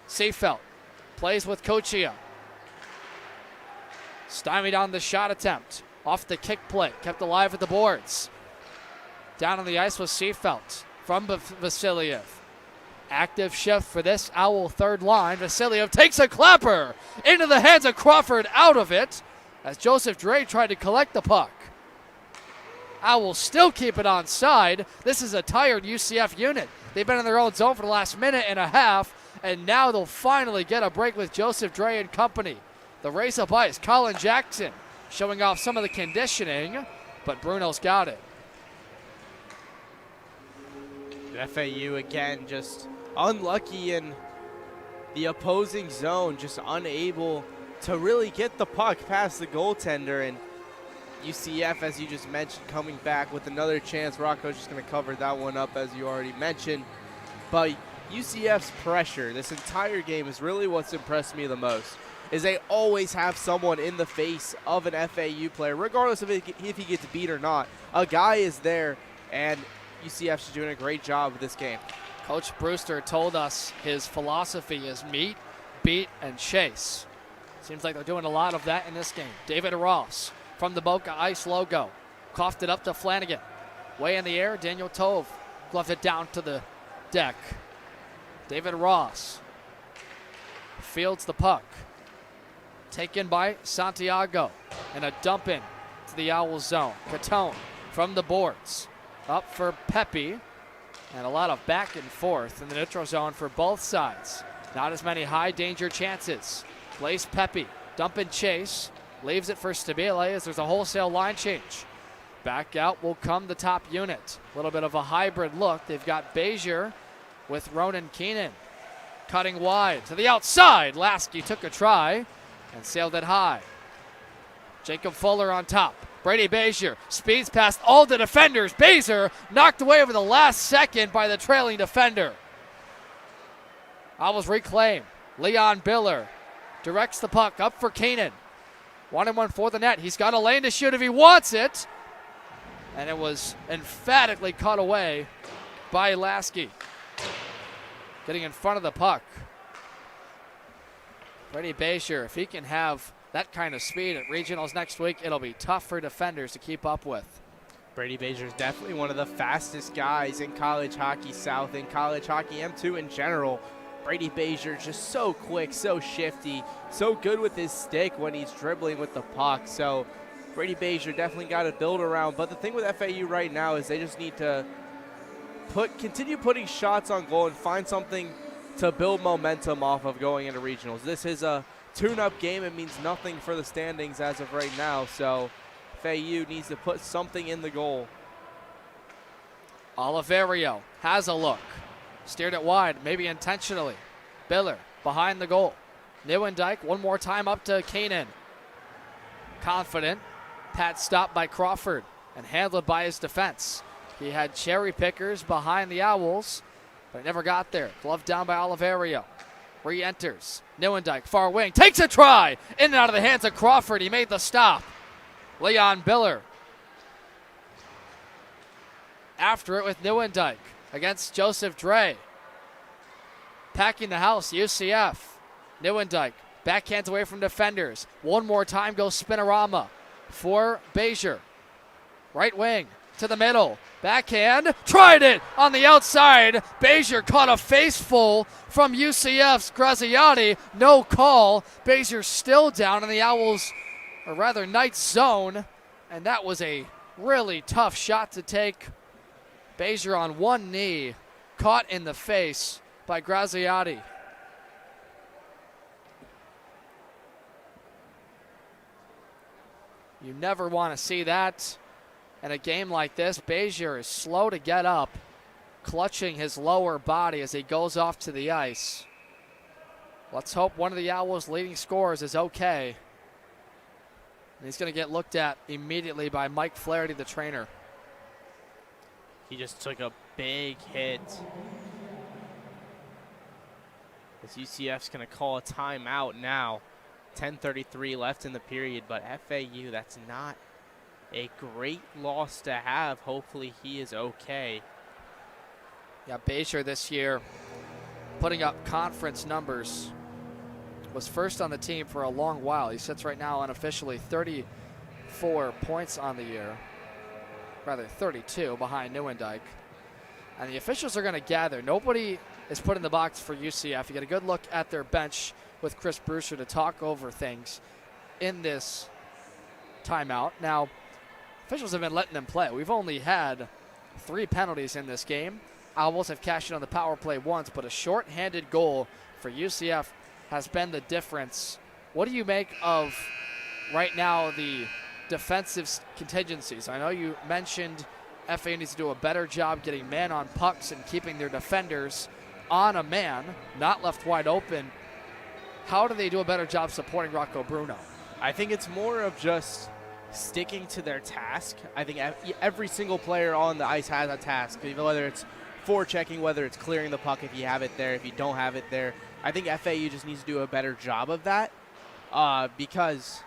Seefeld plays with Kuchia. Stymied on the shot attempt. Off the kick play. Kept alive at the boards. Down on the ice was Seefeld from Vasiliev. Active shift for this Owl third line. Vasiliev takes a clapper into the hands of Crawford, out of it as Joseph Dre tried to collect the puck. Owls still keep it onside. This is a tired UCF unit. They've been in their own zone for the last minute and a half, and now they'll finally get a break with Joseph Dre and company. The race up ice, Colin Jackson showing off some of the conditioning, but Bruno's got it. FAU again just unlucky in the opposing zone, just unable to really get the puck past the goaltender, and UCF, as you just mentioned, coming back with another chance. Rocco's just going to cover that one up, as you already mentioned. But UCF's pressure this entire game is really what's impressed me the most, is they always have someone in the face of an FAU player, regardless of if he gets beat or not. A guy is there, and UCF's doing a great job with this game. Coach Brewster told us his philosophy is meet, beat, and chase. Seems like they're doing a lot of that in this game. David Ross from the Boca Ice logo. Coughed it up to Flanagan. Way in the air, Daniel Tove gloved it down to the deck. David Ross fields the puck. Taken by Santiago. And a dump in to the Owls zone. Catone from the boards. Up for Pepe. And a lot of back and forth in the neutral zone for both sides. Not as many high danger chances. Blaze Pepe. Dump and chase. Leaves it for Stabile as there's a wholesale line change. Back out will come the top unit. A little bit of a hybrid look. They've got Bezier with Ronan Keenan. Cutting wide to the outside. Lasky took a try and sailed it high. Jacob Fuller on top. Brady Bezier speeds past all the defenders. Bezier knocked away over the last second by the trailing defender. Owls reclaim. Leon Biller directs the puck up for Keenan. 1-on-1 for the net. He's got a lane to shoot if he wants it. And it was emphatically cut away by Lasky. Getting in front of the puck. Brady Bezier, if he can have that kind of speed at regionals next week, it'll be tough for defenders to keep up with. Brady Bezier is definitely one of the fastest guys in college hockey South, in college hockey M2 in general. Brady Bezier just so quick, so shifty, so good with his stick when he's dribbling with the puck. So Brady Bezier definitely got to build around. But the thing with FAU right now is they just need to continue putting shots on goal and find something to build momentum off of going into regionals. This is a tune-up game. It means nothing for the standings as of right now. So FAU needs to put something in the goal. Oliverio has a look. Steered it wide, maybe intentionally. Biller behind the goal. Neuendijk one more time up to Keenan. Confident. Pat stopped by Crawford and handled by his defense. He had cherry pickers behind the Owls, but it never got there. Glove down by Oliverio. Re-enters. Neuendijk, far wing, takes a try. In and out of the hands of Crawford. He made the stop. Leon Biller. After it with Neuendijk against Joseph Dre. Packing the house, UCF. Neuendijk, backhands away from defenders. One more time goes Spinorama for Bezier. Right wing to the middle. Backhand, tried it on the outside. Bezier caught a face full from UCF's Graziati. No call. Bezier still down in the Owls, or rather Knights zone. And that was a really tough shot to take. Bezier on one knee, caught in the face by Graziati. You never want to see that in a game like this. Bezier is slow to get up, clutching his lower body as he goes off to the ice. Let's hope one of the Owls' leading scorers is okay. And he's going to get looked at immediately by Mike Flaherty, the trainer. He just took a big hit. This UCF's going to call a timeout now. 10:33 left in the period, but FAU, that's not a great loss to have. Hopefully he is okay. Yeah, Bezier this year putting up conference numbers. Was first on the team for a long while. He sits right now unofficially 34 points on the year. Rather 32 behind Neuendijk. And the officials are going to gather. Nobody is put in the box for UCF. You get a good look at their bench with Chris Brewster to talk over things in this timeout. Now, officials have been letting them play. We've only had 3 penalties in this game. Owls have cashed in on the power play once, but a short-handed goal for UCF has been the difference. What do you make of right now the defensive contingencies? I know you mentioned FA needs to do a better job getting man on pucks and keeping their defenders on a man, not left wide open. How do they do a better job supporting Rocco Bruno? I think it's more of just sticking to their task. I think every single player on the ice has a task, whether it's forechecking, whether it's clearing the puck if you have it there, if you don't have it there. I think FAU just needs to do a better job of that because,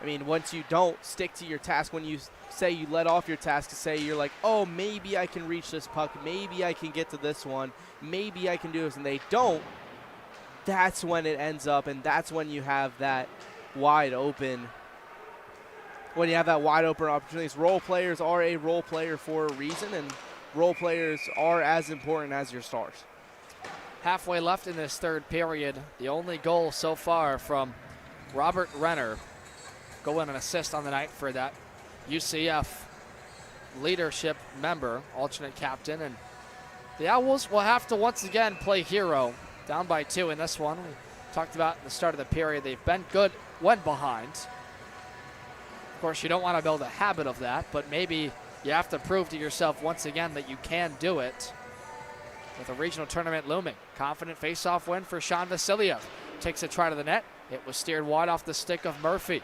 I mean, once you don't stick to your task, when you say you let off your task to say you're like, oh, maybe I can reach this puck, maybe I can get to this one, maybe I can do this, and they don't, that's when it ends up, and that's when you have that wide open, when you have that wide open opportunities. Role players are a role player for a reason, and role players are as important as your stars. Halfway left in this third period. The only goal so far from Robert Renner. Goal and an assist on the night for that UCF leadership member, alternate captain. And the Owls will have to once again play hero. Down by 2 in this one. We talked about at the start of the period. They've been good when behind. Of course, you don't want to build a habit of that, but maybe you have to prove to yourself once again that you can do it with a regional tournament looming. Confident face-off win for Sean Vasiliev. Takes a try to the net. It was steered wide off the stick of Murphy.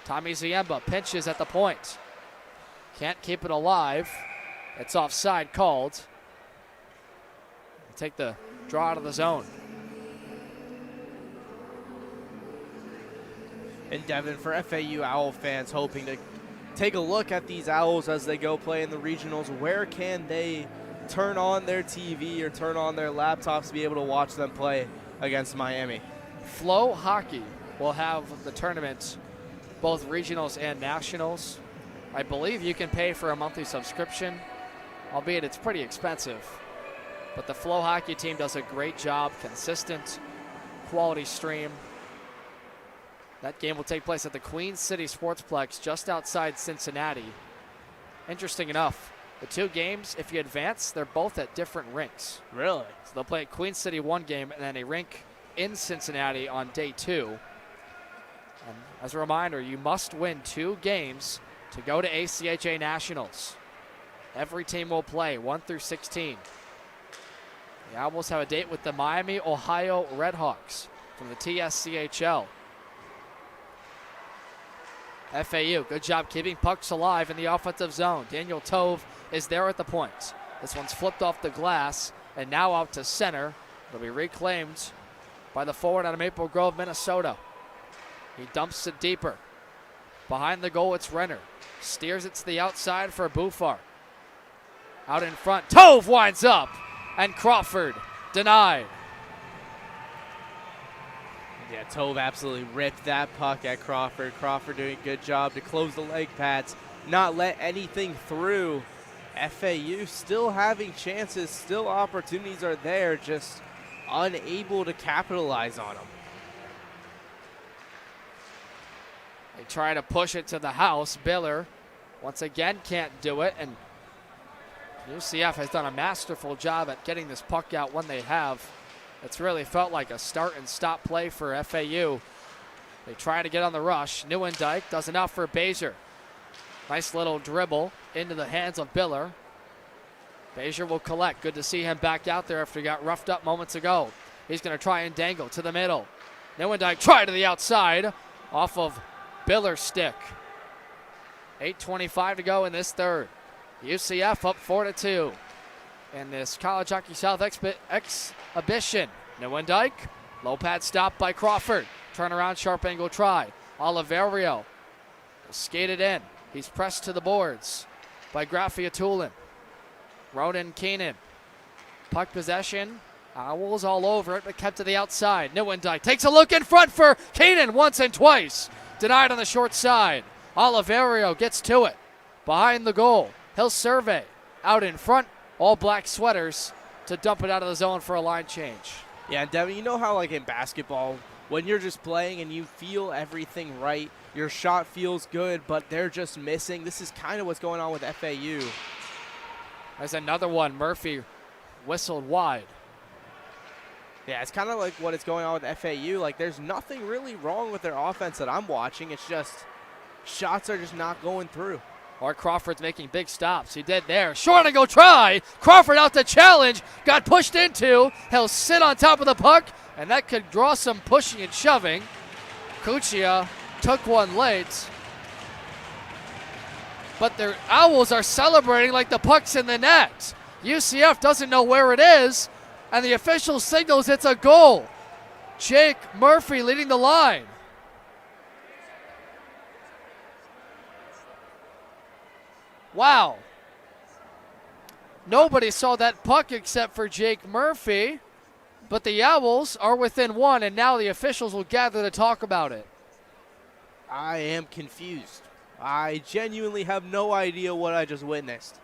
Tommy Ziemba pinches at the point. Can't keep it alive. It's offside called. Take the draw out of the zone. And Devin, for FAU Owl fans hoping to take a look at these Owls as they go play in the regionals, where can they turn on their TV or turn on their laptops to be able to watch them play against Miami? Flow Hockey will have the tournament, both regionals and nationals. I believe you can pay for a monthly subscription, albeit it's pretty expensive. But the Flow Hockey team does a great job, consistent, quality stream. That game will take place at the Queen City Sportsplex just outside Cincinnati. Interesting enough, the two games, if you advance, they're both at different rinks. Really? So they'll play at Queen City one game and then a rink in Cincinnati on day 2. And as a reminder, you must win 2 games to go to ACHA Nationals. Every team will play 1 through 16. The Owls have a date with the Miami, Ohio Redhawks from the TSCHL. FAU, good job keeping pucks alive in the offensive zone. Daniel Tove is there at the point. This one's flipped off the glass and now out to center. It'll be reclaimed by the forward out of Maple Grove, Minnesota. He dumps it deeper. Behind the goal, it's Renner. Steers it to the outside for Bufar. Out in front, Tove winds up, and Crawford denied. Yeah, Tove absolutely ripped that puck at Crawford. Crawford doing a good job to close the leg pads, not let anything through. FAU still having chances, still opportunities are there, just unable to capitalize on them. They try to push it to the house. Biller once again can't do it, and UCF has done a masterful job at getting this puck out when they have. It's really felt like a start and stop play for FAU. They try to get on the rush. Neuendijk does enough for Bazier. Nice little dribble into the hands of Biller. Bazier will collect. Good to see him back out there after he got roughed up moments ago. He's going to try and dangle to the middle. Neuendijk try to the outside off of Biller's stick. 8:25 to go in this third. UCF up 4-2 in this College Hockey South exhibition. Neuendijk, low pad stop by Crawford. Turnaround, sharp angle try. Oliverio skated in. He's pressed to the boards by Grafia-Tulin. Raton Keenan. Puck possession. Owls all over it, but kept to the outside. Neuendijk takes a look in front for Keenan once and twice. Denied on the short side. Oliverio gets to it. Behind the goal. He'll survey. Out in front, all black sweaters to dump it out of the zone for a line change. Yeah, and Devin, you know how like in basketball, when you're just playing and you feel everything right, your shot feels good, but they're just missing. This is kind of what's going on with FAU. There's another one. Murphy whistled wide. Yeah, it's kind of like what is going on with FAU. Like, there's nothing really wrong with their offense that I'm watching. It's just shots are just not going through. Or Crawford's making big stops. He did there. Short and go try. Crawford out to challenge. Got pushed into. He'll sit on top of the puck, and that could draw some pushing and shoving. Cuccia took one late. But their Owls are celebrating like the puck's in the net. UCF doesn't know where it is, and the official signals it's a goal. Jake Murphy leading the line. Wow. Nobody saw that puck except for Jake Murphy, but the Owls are within one, and now the officials will gather to talk about it. I am confused. I genuinely have no idea what I just witnessed.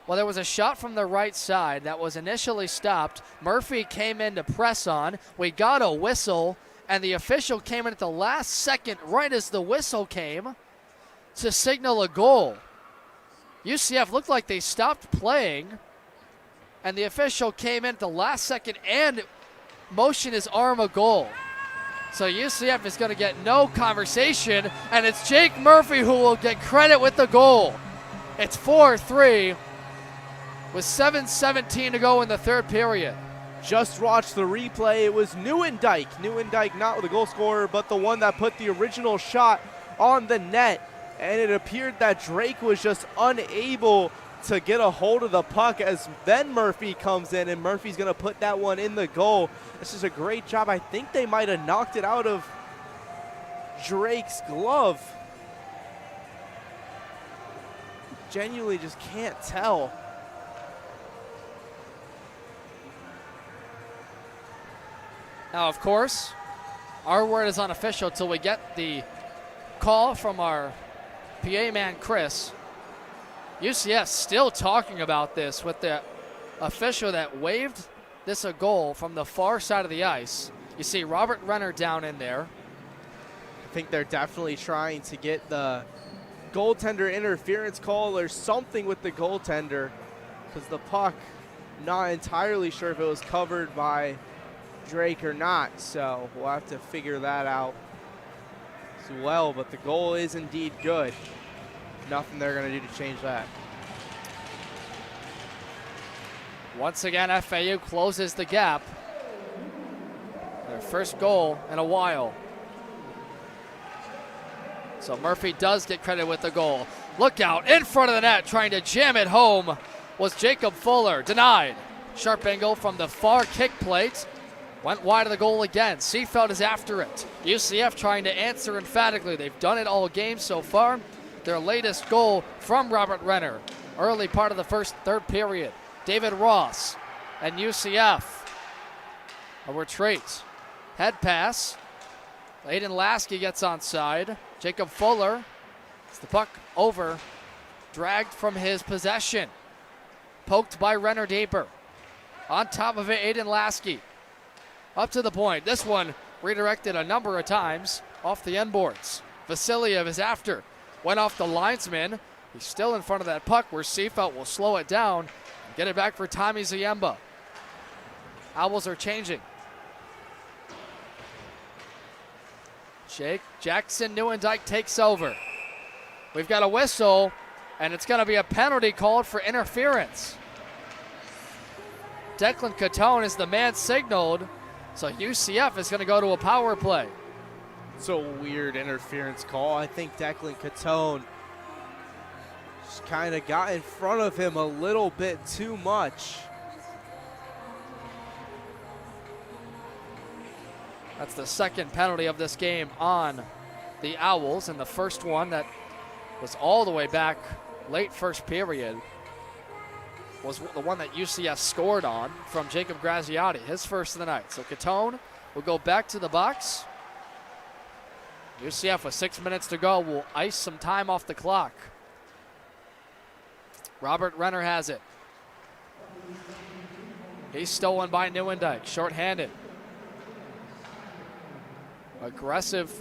Well, there was a shot from the right side that was initially stopped. Murphy came in to press on. We got a whistle, and the official came in at the last second, right as the whistle came, to signal a goal. UCF looked like they stopped playing, and the official came in at the last second and motioned his arm a goal. So UCF is going to get no conversation, and it's Jake Murphy who will get credit with the goal. It's 4-3 with 7:17 to go in the third period. Just watched the replay. It was Neuendijk. Neuendijk not the goal scorer, but the one that put the original shot on the net, and it appeared that Drake was just unable to get a hold of the puck as then Murphy comes in, and Murphy's going to put that one in the goal. This is a great job. I think they might have knocked it out of Drake's glove. Genuinely just can't tell. Now, of course, our word is unofficial till we get the call from our PA man, Chris. UCF still talking about this with the official that waved this a goal from the far side of the ice. You see Robert Renner down in there. I think they're definitely trying to get the goaltender interference call or something with the goaltender, because the puck, not entirely sure if it was covered by Drake or not, so we'll have to figure that out as well. But the goal is indeed good. Nothing they're going to do to change that. Once again, FAU closes the gap. Their first goal in a while. So Murphy does get credit with the goal. Look out, in front of the net, trying to jam it home was Jacob Fuller. Denied. Sharp angle from the far kick plate. Went wide of the goal again. Seefeld is after it. UCF trying to answer emphatically. They've done it all game so far. Their latest goal from Robert Renner. Early part of the third period. David Ross and UCF. A retreat. Head pass. Aiden Lasky gets onside. Jacob Fuller. It's the puck over. Dragged from his possession. Poked by Renner deeper. On top of it, Aiden Lasky. Up to the point. This one redirected a number of times off the end boards. Vasiliev is after. Went off the linesman. He's still in front of that puck where Seefeld will slow it down and get it back for Tommy Ziemba. Owls are changing. Jackson Neuendijk takes over. We've got a whistle, and it's going to be a penalty called for interference. Declan Catone is the man signaled. So UCF is going to go to a power play. It's a weird interference call. I think Declan Catone just kind of got in front of him a little bit too much. That's the second penalty of this game on the Owls, and the first one that was all the way back late first period was the one that UCF scored on from Jacob Graziati, his first of the night. So Catone will go back to the box. UCF with 6 minutes to go will ice some time off the clock. Robert Renner has it. He's stolen by Neuendijk, shorthanded. Aggressive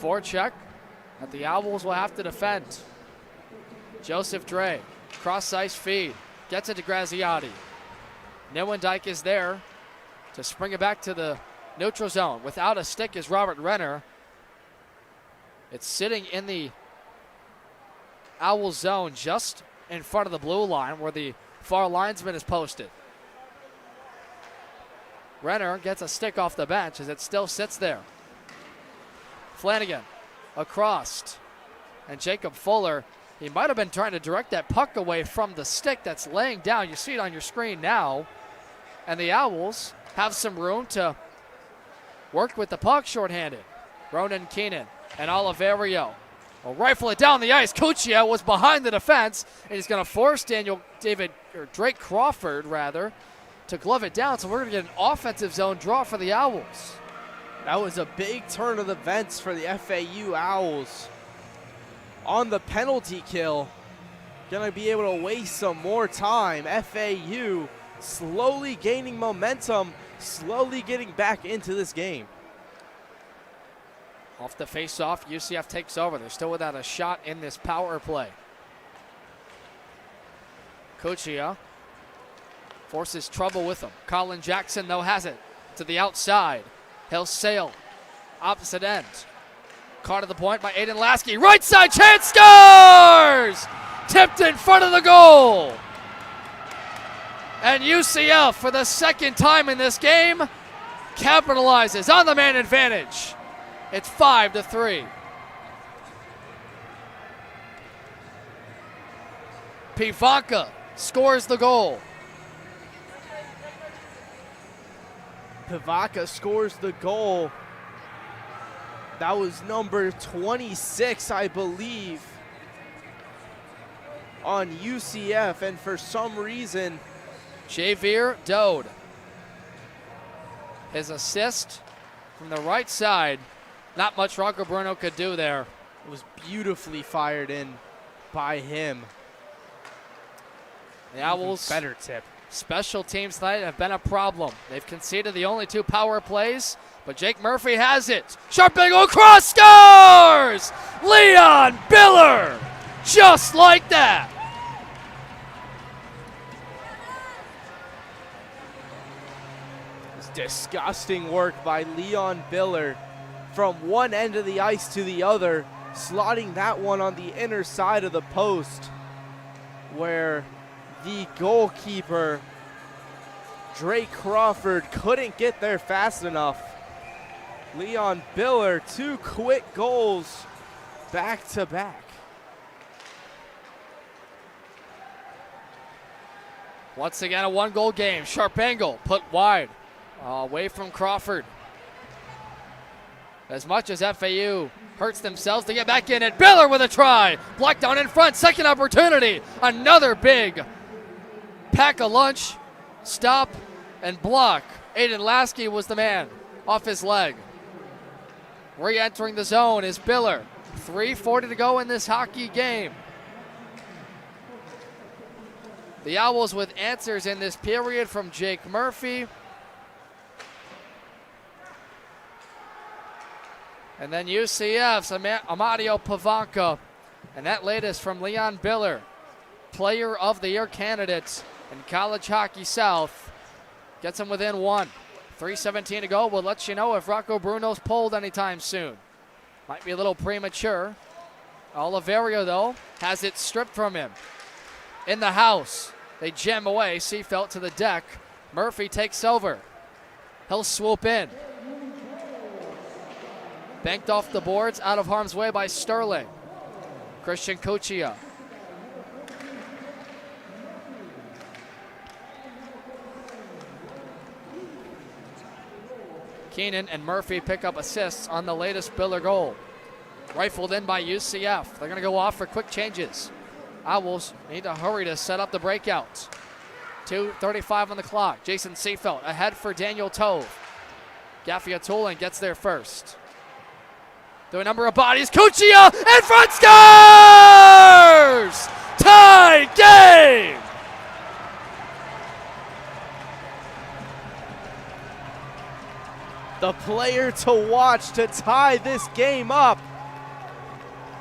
forecheck that the Owls will have to defend. Joseph Dre. Cross-ice feed. Gets it to Graziati. Neuendijk is there to spring it back to the neutral zone. Without a stick is Robert Renner. It's sitting in the Owl zone just in front of the blue line where the far linesman is posted. Renner gets a stick off the bench as it still sits there. Flanagan across. And Jacob Fuller, he might have been trying to direct that puck away from the stick that's laying down. You see it on your screen now. And the Owls have some room to work with the puck shorthanded. Ronan Keenan and Oliverio will rifle it down the ice. Cuccia was behind the defense, and he's going to force Drake Crawford, to glove it down. So we're going to get an offensive zone draw for the Owls. That was a big turn of events for the FAU Owls. On the penalty kill, gonna be able to waste some more time. FAU slowly gaining momentum, slowly getting back into this game. Off the face-off, UCF takes over. They're still without a shot in this power play. Cuccia forces trouble with him. Colin Jackson, though, has it to the outside. He'll sail opposite end. Caught at the point by Aiden Lasky. Right side chance, scores! Tipped in front of the goal. And UCF, for the second time in this game, capitalizes on the man advantage. It's 5-3. Pivanka scores the goal. Pivanka scores the goal. That was number 26, I believe, on UCF, and for some reason, Javier Dode. His assist from the right side. Not much Rocco Bruno could do there. It was beautifully fired in by him. The Owls' better tip. Special teams tonight have been a problem. They've conceded the only 2 power plays, but Jake Murphy has it. Sharp angle cross, scores! Leon Biller! Just like that. It's disgusting work by Leon Biller from one end of the ice to the other, slotting that one on the inner side of the post, where the goalkeeper, Drake Crawford, couldn't get there fast enough. Leon Biller, 2 quick goals back to back. Once again, a 1-goal game. Sharp angle, put wide, away from Crawford. As much as FAU hurts themselves to get back in it, Biller with a try. Blocked down in front, second opportunity. Another big pack a lunch, stop, and block. Aiden Lasky was the man off his leg. Re-entering the zone is Biller. 3:40 to go in this hockey game. The Owls with answers in this period from Jake Murphy. And then UCF's Amadio Pivanka. And that latest from Leon Biller, Player of the Year candidate in College Hockey South. Gets him within 1. 3:17 to go. We'll let you know if Rocco Bruno's pulled anytime soon. Might be a little premature. Oliveira, though, has it stripped from him. In the house. They jam away. Seafelt to the deck. Murphy takes over. He'll swoop in. Banked off the boards, out of harm's way by Sterling. Christian Cuccia. Keenan and Murphy pick up assists on the latest Biller goal. Rifled in by UCF. They're going to go off for quick changes. Owls need to hurry to set up the breakout. 2:35 on the clock. Jason Seafelt ahead for Daniel Tove. Gaffiatulin gets there first. Through a number of bodies, Cuccia in front, scores! Tie game! The player to watch to tie this game up.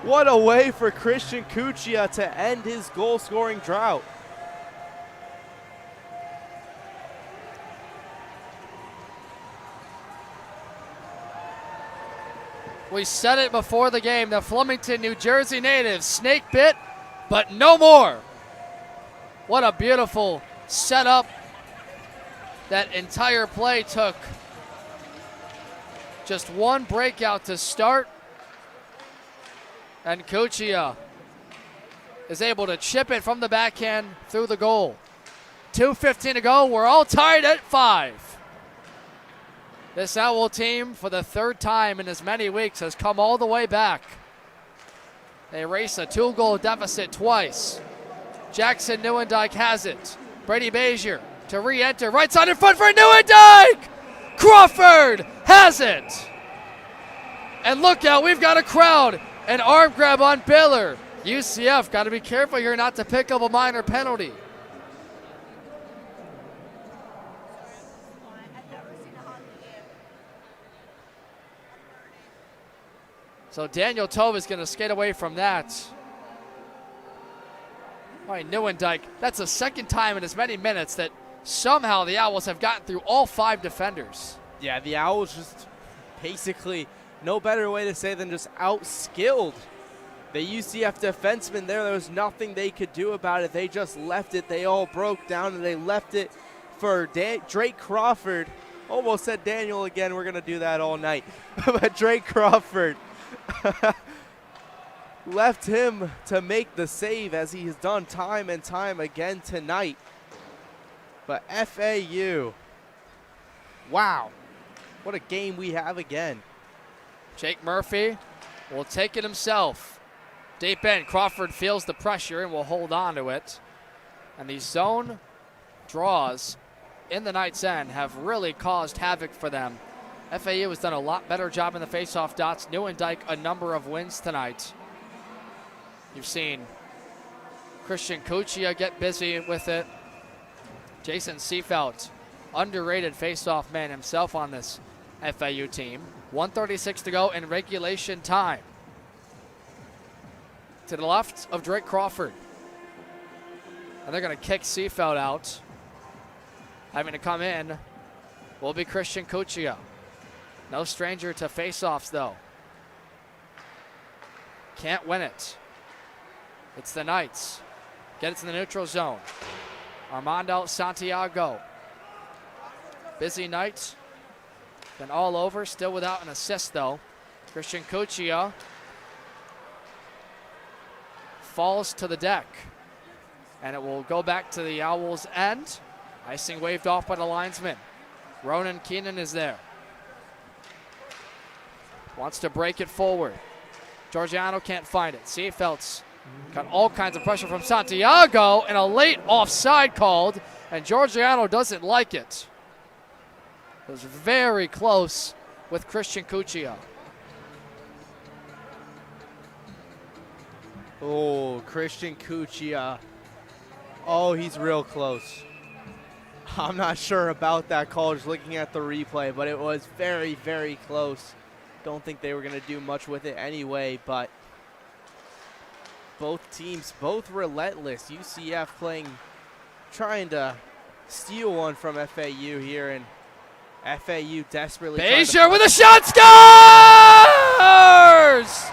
What a way for Christian Cuccia to end his goal-scoring drought. We said it before the game, the Flemington, New Jersey native, snake bit, but no more. What a beautiful setup that entire play took. Just one breakout to start, and Cuccia is able to chip it from the backhand through the goal. 2:15 to go, we're all tied at 5. This Owl team, for the 3rd time in as many weeks, has come all the way back. They race a 2-goal deficit twice. Jackson Neuendijk has it. Brady Bezier to re-enter. Right side in front for Neuendijk! Crawford has it! And look out, we've got a crowd. An arm grab on Biller. UCF got to be careful here not to pick up a minor penalty. So Daniel Tove is going to skate away from that. All right, Neuendijk, that's the 2nd time in as many minutes that somehow the Owls have gotten through all 5 defenders. Yeah, the Owls just basically, no better way to say than just outskilled the UCF defensemen there. There was nothing they could do about it. They just left it. They all broke down, and they left it for Drake Crawford. Almost said Daniel again. We're going to do that all night. But Drake Crawford left him to make the save, as he has done time and time again tonight. But FAU, wow, what a game we have again. Jake Murphy will take it himself. Deep end, Crawford feels the pressure and will hold on to it. And the zone draws in the Knights' End have really caused havoc for them. FAU has done a lot better job in the faceoff dots. Newendijk a number of wins tonight. You've seen Christian Cuccia get busy with it. Jason Seefeld, underrated faceoff man himself on this FAU team. 1:36 to go in regulation time. To the left of Drake Crawford. And they're going to kick Seefeld out. Having to come in will be Christian Cuccia. No stranger to faceoffs, though. Can't win it. It's the Knights. Get it to the neutral zone. Armando Santiago. Busy night. Been all over. Still without an assist, though. Christian Cuccia falls to the deck. And it will go back to the Owls' end. Icing waved off by the linesman. Ronan Keenan is there. Wants to break it forward. Georgiano can't find it. Seefeld's got all kinds of pressure from Santiago, and a late offside called, and Georgiano doesn't like it. It was very close with Christian Cuccia. Oh, Christian Cuccia. Oh, he's real close. I'm not sure about that call just looking at the replay, but it was very, very close. Don't think they were going to do much with it anyway, but both teams, both relentless. UCF trying to steal one from FAU here, and FAU desperately. Bezier with a shot, scores!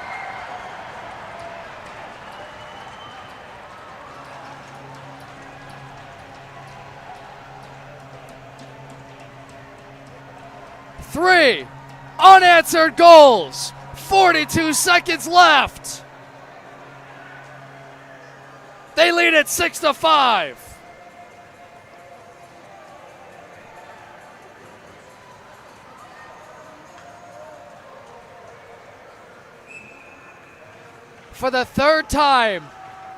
Three unanswered goals. 42 seconds left. They lead it 6-5. For the third time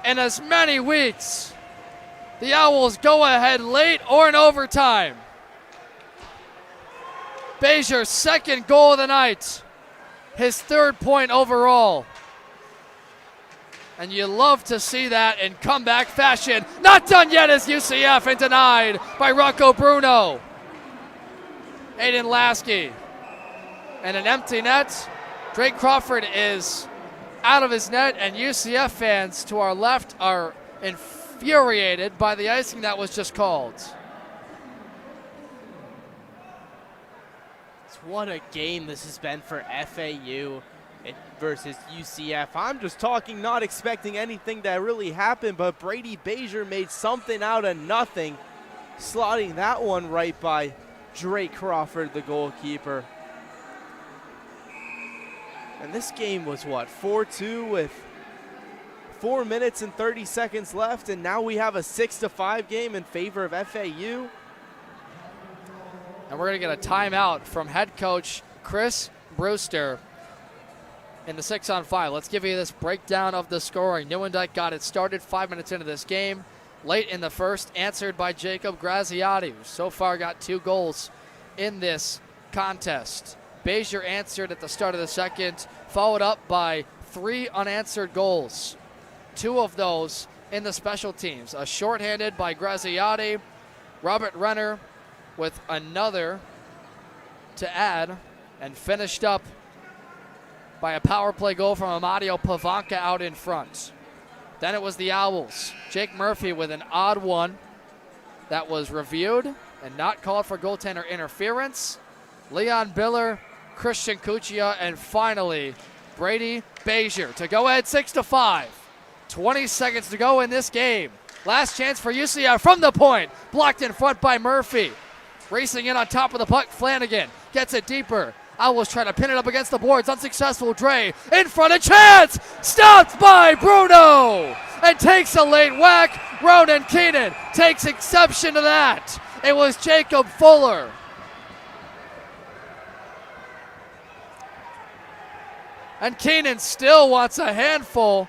in as many weeks, the Owls go ahead late or in overtime. Bezier's second goal of the night, his third point overall. And you love to see that in comeback fashion. Not done yet as UCF, and denied by Rocco Bruno. Aiden Lasky. And an empty net. Drake Crawford is out of his net, and UCF fans to our left are infuriated by the icing that was just called. What a game this has been for FAU versus UCF. I'm just talking, not expecting anything to really happen, but Brady Bezier made something out of nothing, slotting that one right by Drake Crawford, the goalkeeper. And this game was what, 4-2 with 4 minutes and 30 seconds left, and now we have a 6-5 game in favor of FAU. And we're going to get a timeout from head coach Chris Brewster in the 6-on-5. Let's give you this breakdown of the scoring. Newendijk got it started 5 minutes into this game. Late in the first, answered by Jacob Graziati, who so far got 2 goals in this contest. Bezier answered at the start of the second, followed up by 3 unanswered goals. 2 of those in the special teams. A shorthanded by Graziati, Robert Renner with another to add, and finished up by a power play goal from Amadio Pavanka out in front. Then it was the Owls. Jake Murphy with an odd one that was reviewed and not called for goaltender interference. Leon Biller, Christian Cuccia, and finally Brady Bezier to go ahead 6-5. 20 seconds to go in this game. Last chance for UCF from the point. Blocked in front by Murphy. Racing in on top of the puck, Flanagan gets it deeper. Owls trying to pin it up against the boards. Unsuccessful. Dre in front of chance. Stopped by Bruno. And takes a late whack. Ronan Keenan takes exception to that. It was Jacob Fuller. And Keenan still wants a handful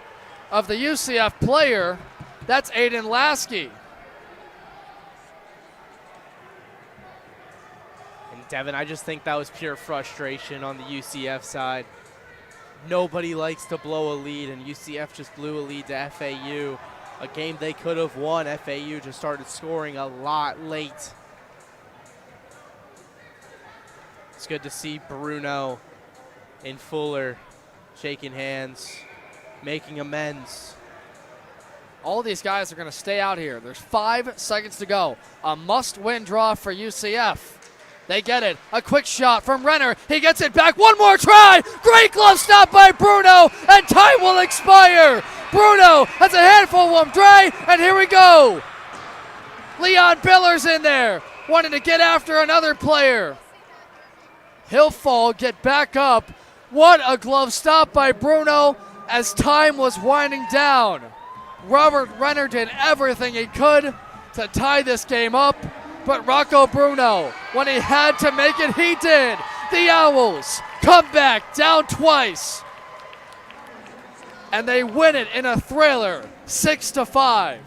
of the UCF player. That's Aiden Lasky. And Devin, I just think that was pure frustration on the UCF side. Nobody likes to blow a lead, and UCF just blew a lead to FAU. A game they could have won. FAU just started scoring a lot late. It's good to see Bruno and Fuller shaking hands, making amends. All these guys are going to stay out here. There's 5 seconds to go. A must-win draw for UCF. They get it. A quick shot from Renner. He gets it back. One more try. Great glove stop by Bruno, and time will expire. Bruno has a handful of them. Dre, and here we go. Leon Biller's in there, wanting to get after another player. He'll fall, get back up. What a glove stop by Bruno as time was winding down. Robert Renner did everything he could to tie this game up, but Rocco Bruno, when he had to make it, he did. The Owls come back down twice, and they win it in a thriller, 6-5.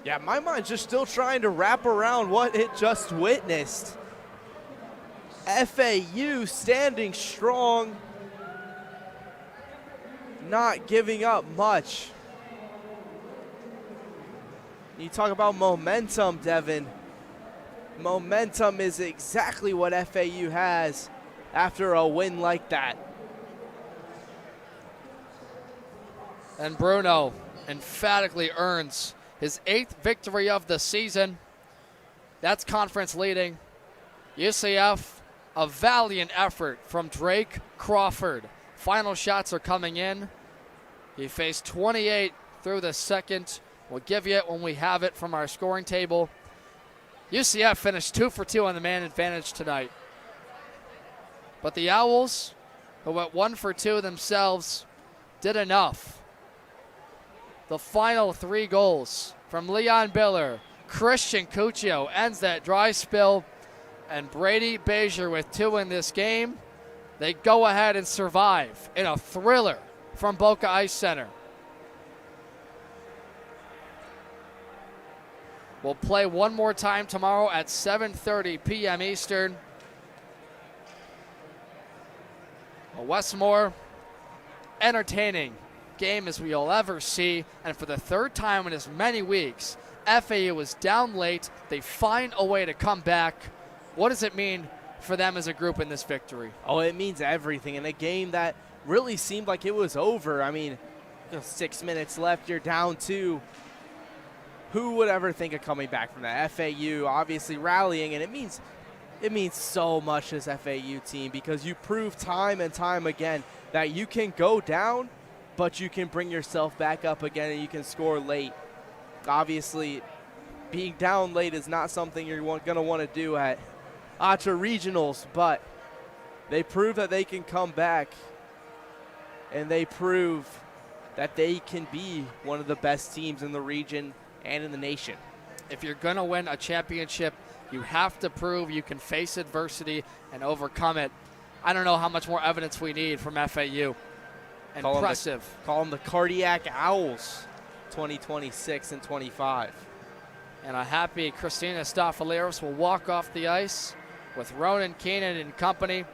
Yeah, my mind's just still trying to wrap around what it just witnessed. FAU standing strong, not giving up much. You talk about momentum, Devin. Momentum is exactly what FAU has after a win like that. And Bruno emphatically earns his 8th victory of the season. That's conference leading. UCF, a valiant effort from Drake Crawford. Final shots are coming in. He faced 28 through the second. We'll give you it when we have it from our scoring table. UCF finished 2 for 2 on the man advantage tonight. But the Owls, who went 1 for 2 themselves, did enough. The final 3 goals from Leon Biller, Christian Cuccio ends that dry spell, and Brady Bezier with 2 in this game. They go ahead and survive in a thriller from Boca Ice Center. We'll play one more time tomorrow at 7:30 p.m. Eastern. A Wes Moore, entertaining game as we'll ever see, and for the 3rd time in as many weeks, FAU was down late. They find a way to come back. What does it mean for them as a group in this victory? Oh, it means everything. In a game that really seemed like it was over. I mean, 6 minutes left, you're down 2. Who would ever think of coming back from that? FAU obviously rallying, and it means so much to this FAU team, because you prove time and time again that you can go down, but you can bring yourself back up again and you can score late. Obviously, being down late is not something you're going to want to do at ACHA Regionals, but they prove that they can come back, and they prove that they can be one of the best teams in the region and in the nation. If you're going to win a championship, you have to prove you can face adversity and overcome it. I don't know how much more evidence we need from FAU. Impressive. Call them the Cardiac Owls 2026 and 25. And a happy Christina Staffileros will walk off the ice with Ronan Keenan and company.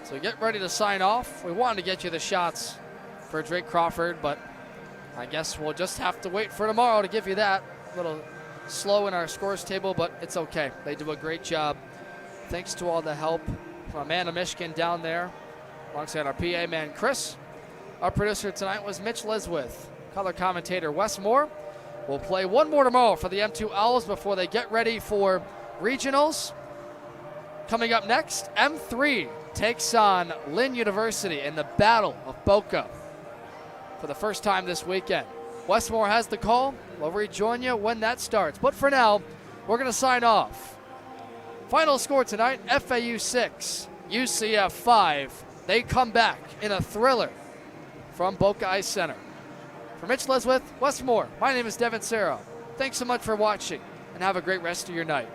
So get ready to sign off. We wanted to get you the shots for Drake Crawford, but I guess we'll just have to wait for tomorrow to give you that. A little slow in our scores table, but it's okay. They do a great job. Thanks to all the help from Amanda Mishkin down there, alongside our PA man, Chris. Our producer tonight was Mitch Liswith. Color commentator, Wes Moore. We'll play one more tomorrow for the M2 Owls before they get ready for regionals. Coming up next, M3 takes on Lynn University in the Battle of Boca for the first time this weekend. Wes Moore has the call. We'll rejoin you when that starts. But for now, we're going to sign off. Final score tonight, FAU 6, UCF 5. They come back in a thriller from Boca Ice Center. For Mitch Liswith, Wesley Moore, my name is Devin Serra. Thanks so much for watching, and have a great rest of your night.